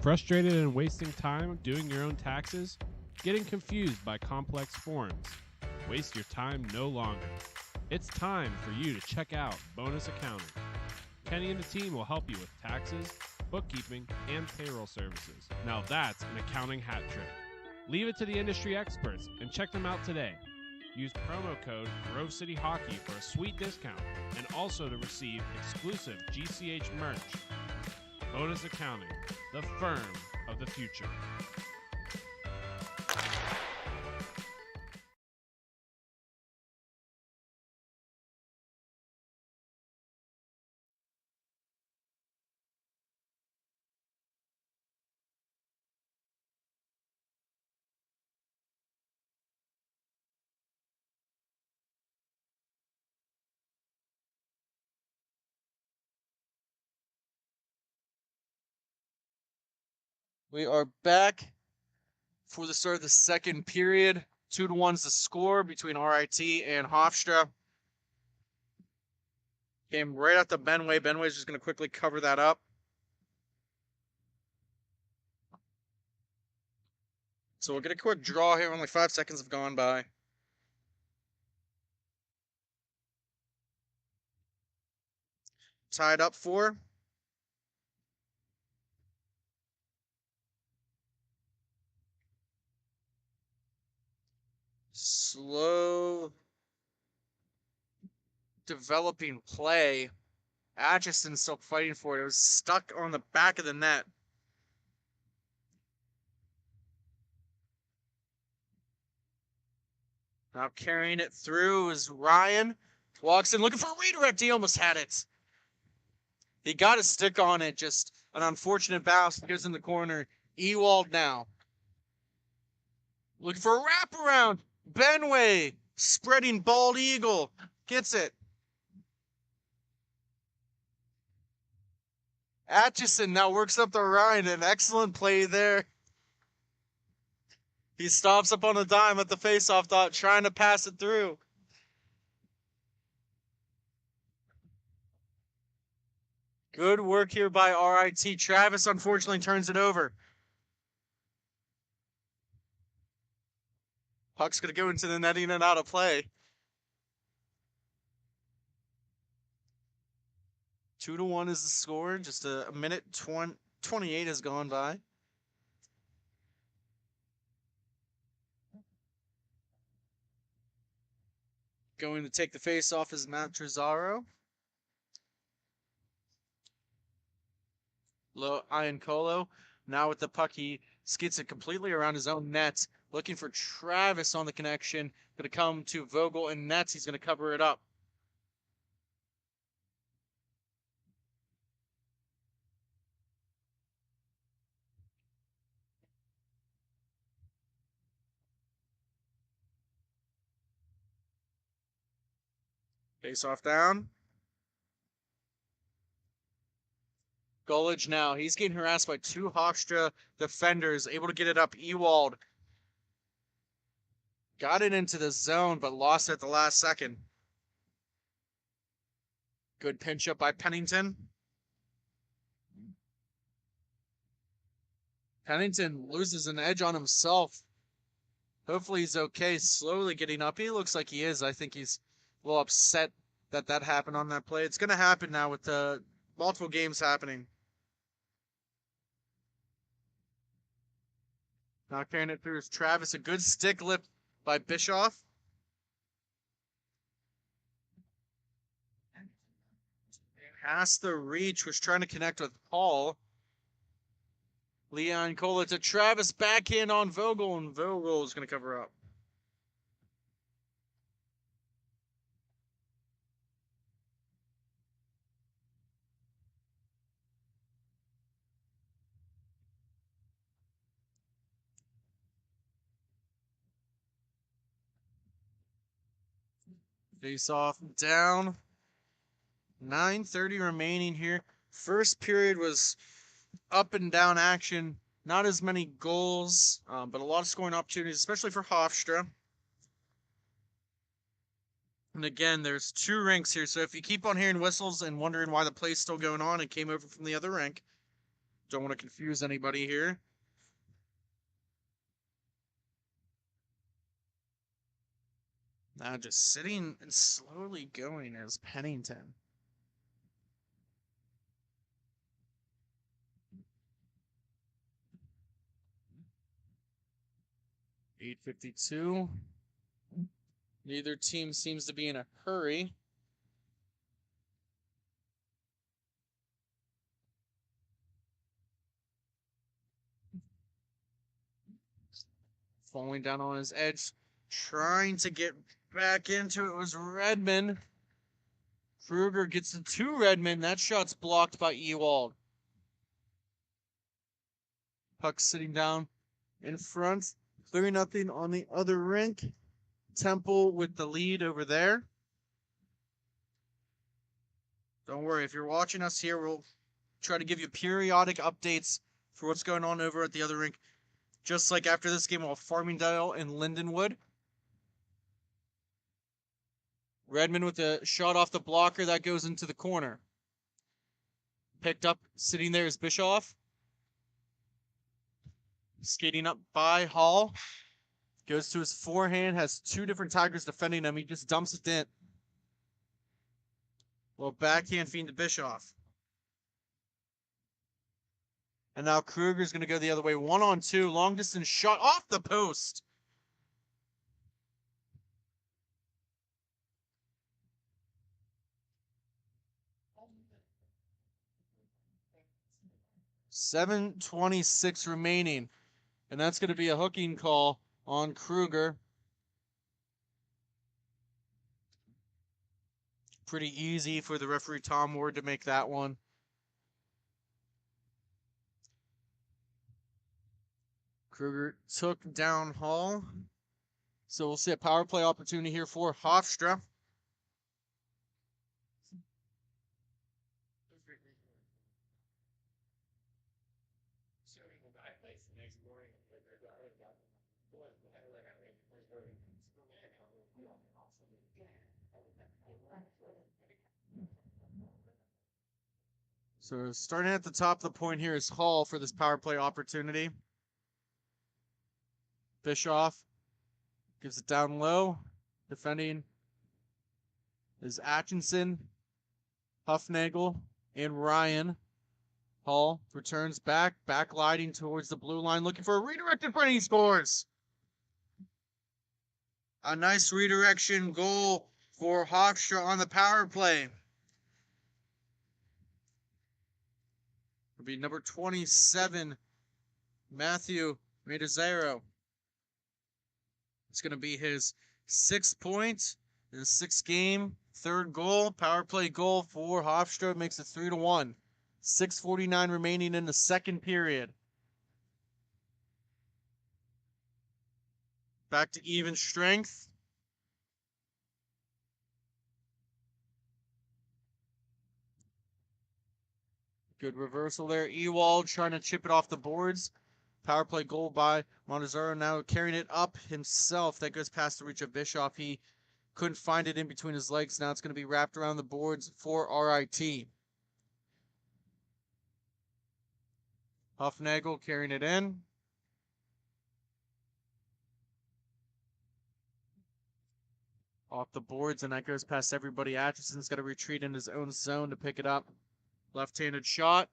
Frustrated and wasting time doing your own taxes? Getting confused by complex forms? Waste your time no longer. It's time for you to check out Bonus Accounting. Kenny and the team will help you with taxes, bookkeeping, and payroll services. Now that's an accounting hat trick. Leave it to the industry experts and check them out today. Use promo code Grove City Hockey for a sweet discount and also to receive exclusive GCH merch. Bonus Accounting, the firm of the future. We are back for the start of the second period. 2-1 is the score between RIT and Hofstra. Came right out to Benway. Benway's just going to quickly cover that up. So we'll get a quick draw here. Only 5 seconds have gone by. Tied up 4. Slow developing play. Atchison still fighting for it. It was stuck on the back of the net. Now carrying it through is Ryan. Walks in looking for a redirect. He almost had it. He got a stick on it. Just an unfortunate bounce. Goes in the corner. Ewald now. Looking for a wraparound. Benway. Spreading bald eagle. Gets it. Atchison now works up the Ryan. An excellent play there. He stops up on a dime at the faceoff dot, trying to pass it through. Good work here by RIT. Travis unfortunately turns it over. Puck's going to go into the netting and out of play. 2-1 is the score. Just a minute 28 has gone by. Going to take the face off is Matt Trezzaro. Low Iron Colo. Now with the puck, he skids it completely around his own net. Looking for Travis on the connection. Going to come to Vogel and nets. He's going to cover it up. Face off down. Gullidge now. He's getting harassed by 2 Hofstra defenders. Able to get it up. Ewald. Got it into the zone, but lost it at the last second. Good pinch up by Pennington. Pennington loses an edge on himself. Hopefully he's okay. Slowly getting up. He looks like he is. I think he's a little upset that that happened on that play. It's going to happen now with the multiple games happening. Now carrying it through is Travis. A good stick lift by Bischoff. Past the reach, was trying to connect with Paul. Leon Cola to Travis, backhand on Vogel, and Vogel is going to cover up. Face off down. 9:30 remaining here. First period was up and down action. Not as many goals, but a lot of scoring opportunities, especially for Hofstra. And again, there's two rinks here, so if you keep on hearing whistles and wondering why the play's still going on and came over from the other rink, don't want to confuse anybody here. Now just sitting and slowly going is Pennington. .852. Neither team seems to be in a hurry. Falling down on his edge, trying to get back into it was Redmond. Kruger gets the two Redmond. That shot's blocked by Ewald. Puck sitting down in front. 3-0 on the other rink. Temple with the lead over there. Don't worry, if you're watching us here, we'll try to give you periodic updates for what's going on over at the other rink. Just like after this game of Farmingdale and Lindenwood. Redmond with a shot off the blocker that goes into the corner. Picked up, sitting there is Bischoff. Skating up by Hall. Goes to his forehand, has two different Tigers defending him. He just dumps it in. Well, backhand feed to Bischoff. And now Kruger's going to go the other way. 1-on-2, long distance shot off the post. .726 remaining. And that's going to be a hooking call on Kruger. Pretty easy for the referee Tom Ward to make that one. Kruger took down Hall. So we'll see a power play opportunity here for Hofstra. So starting at the top of the point here is Hall for this power play opportunity. Bischoff gives it down low. Defending is Atkinson, Huffnagel, and Ryan. Hall returns back, backlighting towards the blue line, looking for a redirect in front, and he scores. A nice redirection goal for Hofstra on the power play. It'll be number 27, Matthew Medezero. It's going to be his 6th point in the 6th game. 3rd goal, power play goal for Hofstra, makes it 3-1. 6:49 remaining in the 2nd period. Back to even strength. Good reversal there. Ewald trying to chip it off the boards. Power play goal by Montezaro, now carrying it up himself. That goes past the reach of Bischoff. He couldn't find it in between his legs. Now it's going to be wrapped around the boards for RIT. Hufnagel carrying it in. Off the boards, and that goes past everybody. Atchison's got to retreat in his own zone to pick it up. Left-handed shot.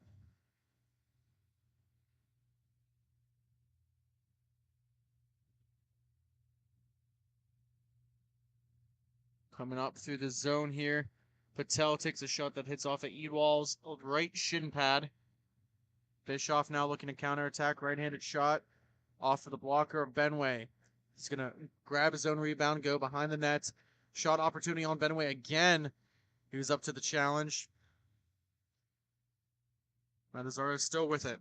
Coming up through the zone here. Patel takes a shot that hits off at Ewald's right shin pad. Bischoff now looking to counterattack. Right-handed shot off of the blocker of Benway. He's going to grab his own rebound, go behind the net. Shot opportunity on Benway again. He was up to the challenge. Montezaro still with it.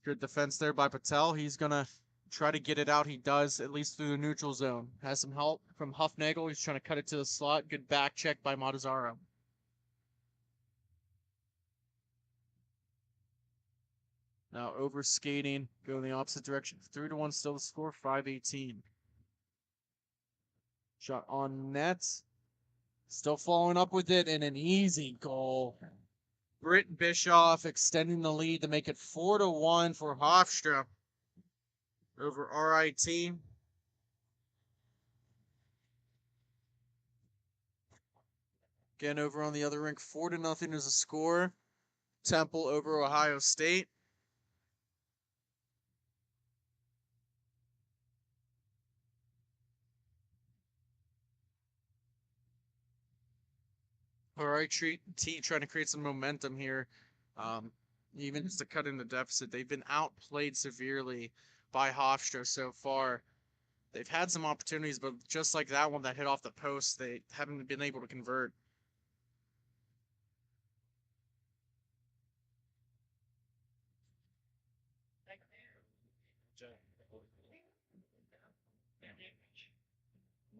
Good defense there by Patel. He's going to try to get it out. He does, at least through the neutral zone. Has some help from Hufnagel. He's trying to cut it to the slot. Good back check by Montezaro. Now over skating, go in the opposite direction. 3-1 still the score, 5-18. Shot on net. Still following up with it, and an easy goal. Britt Bischoff extending the lead to make it 4-1 for Hofstra over RIT. Again, over on the other rink, 4-0 is the score. Temple over Ohio State. All right, T trying to create some momentum here. Even just to cut in the deficit. They've been outplayed severely by Hofstra so far. They've had some opportunities, but just like that one that hit off the post, they haven't been able to convert.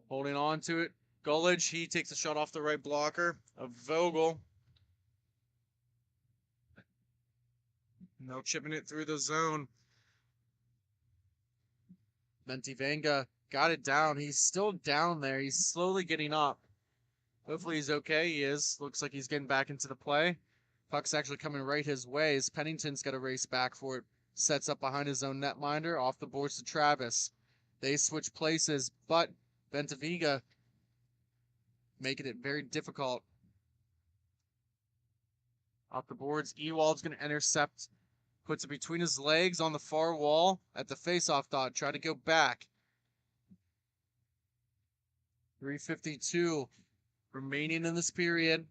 Holding on to it. Gullidge, he takes a shot off the right blocker of Vogel. No chipping it through the zone. Mentivanga got it down. He's still down there. He's slowly getting up. Hopefully he's okay. He is. Looks like he's getting back into the play. Puck's actually coming right his way as Pennington's got to race back for it. Sets up behind his own netminder. Off the boards to Travis. They switch places, but Bentaviga making it very difficult. Off the boards, Ewald's going to intercept. Puts it between his legs on the far wall at the face-off dot. Try to go back. 3:52 remaining in this period.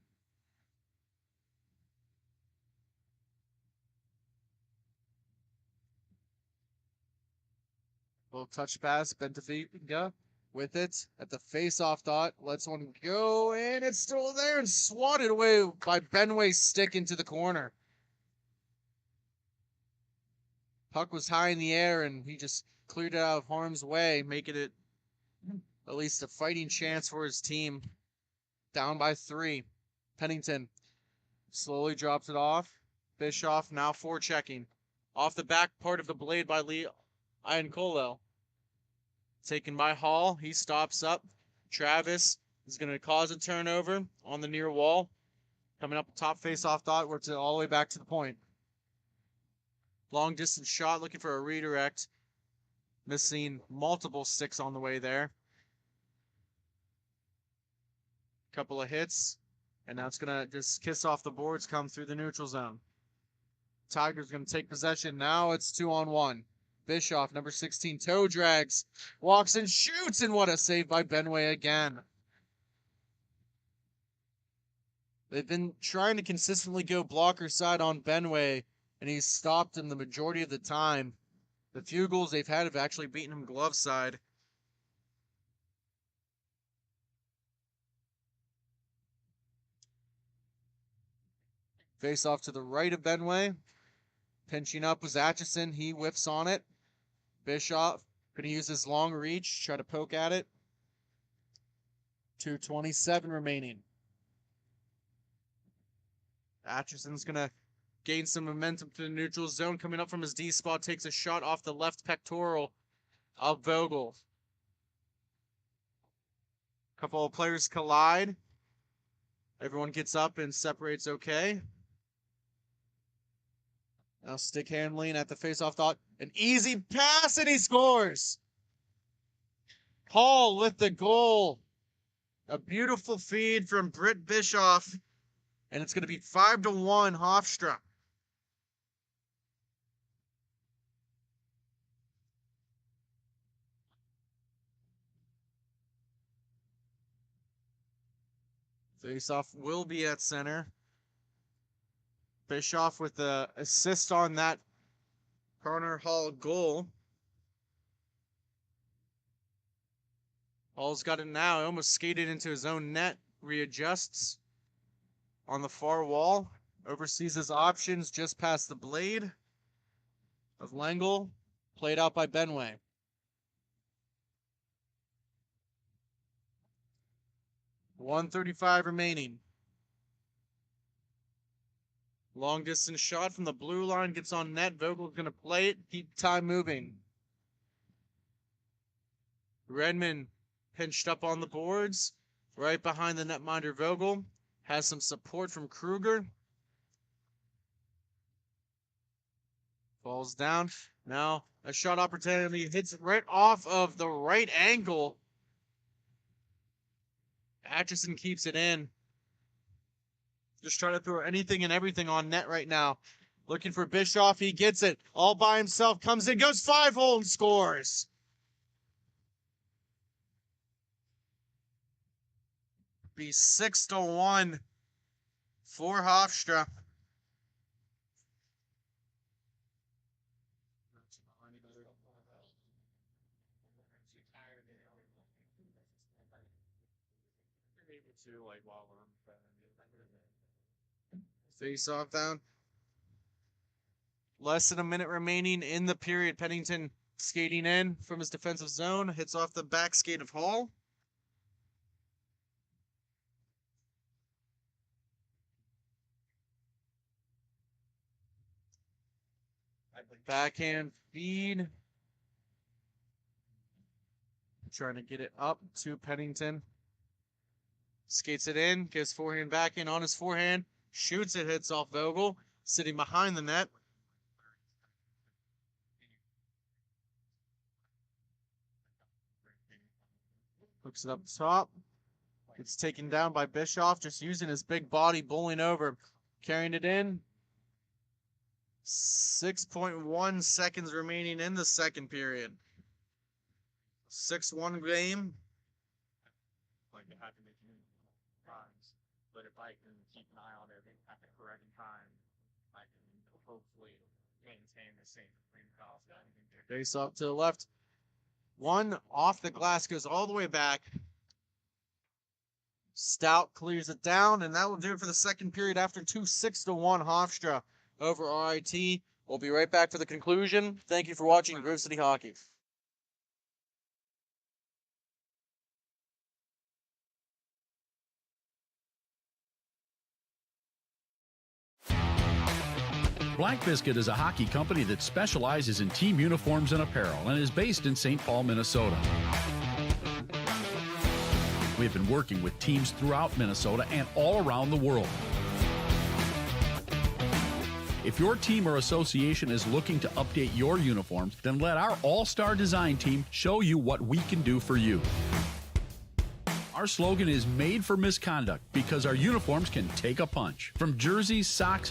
Little touch pass, Bentaviga with it at the face-off dot. Lets one go, and it's still there and swatted away by Benway's stick into the corner. Puck was high in the air, and he just cleared it out of harm's way, making it at least a fighting chance for his team. Down by 3. Pennington slowly drops it off. Bischoff now forechecking. Off the back part of the blade by Lee Iancolel. Taken by Hall. He stops up. Travis is going to cause a turnover on the near wall. Coming up top face-off dot. Works it all the way back to the point. Long distance shot looking for a redirect. Missing multiple sticks on the way there. Couple of hits. And now it's going to just kiss off the boards, come through the neutral zone. Tigers going to take possession. Now it's 2-on-1. Bischoff, number 16, toe drags, walks and shoots, and what a save by Benway again. They've been trying to consistently go blocker side on Benway, and he's stopped him the majority of the time. The few goals they've had have actually beaten him glove side. Face off to the right of Benway. Pinching up was Atchison. He whiffs on it. Bischoff going to use his long reach, try to poke at it. 2:27 remaining. Atchison's going to gains some momentum to the neutral zone. Coming up from his D spot, takes a shot off the left pectoral of Vogel. Couple of players collide. Everyone gets up and separates okay. Now stick handling at the face-off thought. An easy pass, and he scores! Hall with the goal. A beautiful feed from Britt Bischoff. And it's going to be 5-1 Hofstra. Face-off will be at center. Bischoff with the assist on that Connor Hall goal. Hall's got it now. He almost skated into his own net. Readjusts on the far wall. Oversees his options just past the blade of Lengel. Played out by Benway. .135 remaining. Long distance shot from the blue line. Gets on net. Vogel's going to play it. Keep time moving. Redmond pinched up on the boards. Right behind the netminder Vogel. Has some support from Kruger. Falls down. Now a shot opportunity. Hits right off of the right ankle. Atchison keeps it in. Just trying to throw anything and everything on net right now. Looking for Bischoff. He gets it. All by himself. Comes in. Goes 5-hole and scores. Be 6-1 for Hofstra. Face off down. Less than a minute remaining in the period. Pennington skating in from his defensive zone. Hits off the back skate of Hall. Backhand feed. Trying to get it up to Pennington. Skates it in. Gives forehand back in on his forehand. Shoots it. Hits off Vogel. Sitting behind the net. Hooks it up top. Gets taken down by Bischoff. Just using his big body. Bowling over. Carrying it in. 6.1 seconds remaining in the second period. 6-1 game. Like to have to make new times, but if I can keep an eye on it at the correct time, I can hopefully maintain the same frame cost. Face off to the left. One off the glass, goes all the way back. Stout clears it down, and that will do it for the second period after 6-1 Hofstra over RIT. We'll be right back for the conclusion. Thank you for watching Grove City Hockey. Black Biscuit is a hockey company that specializes in team uniforms and apparel and is based in St. Paul, Minnesota. We have been working with teams throughout Minnesota and all around the world. If your team or association is looking to update your uniforms, then let our all-star design team show you what we can do for you. Our slogan is made for misconduct because our uniforms can take a punch. From jerseys, socks,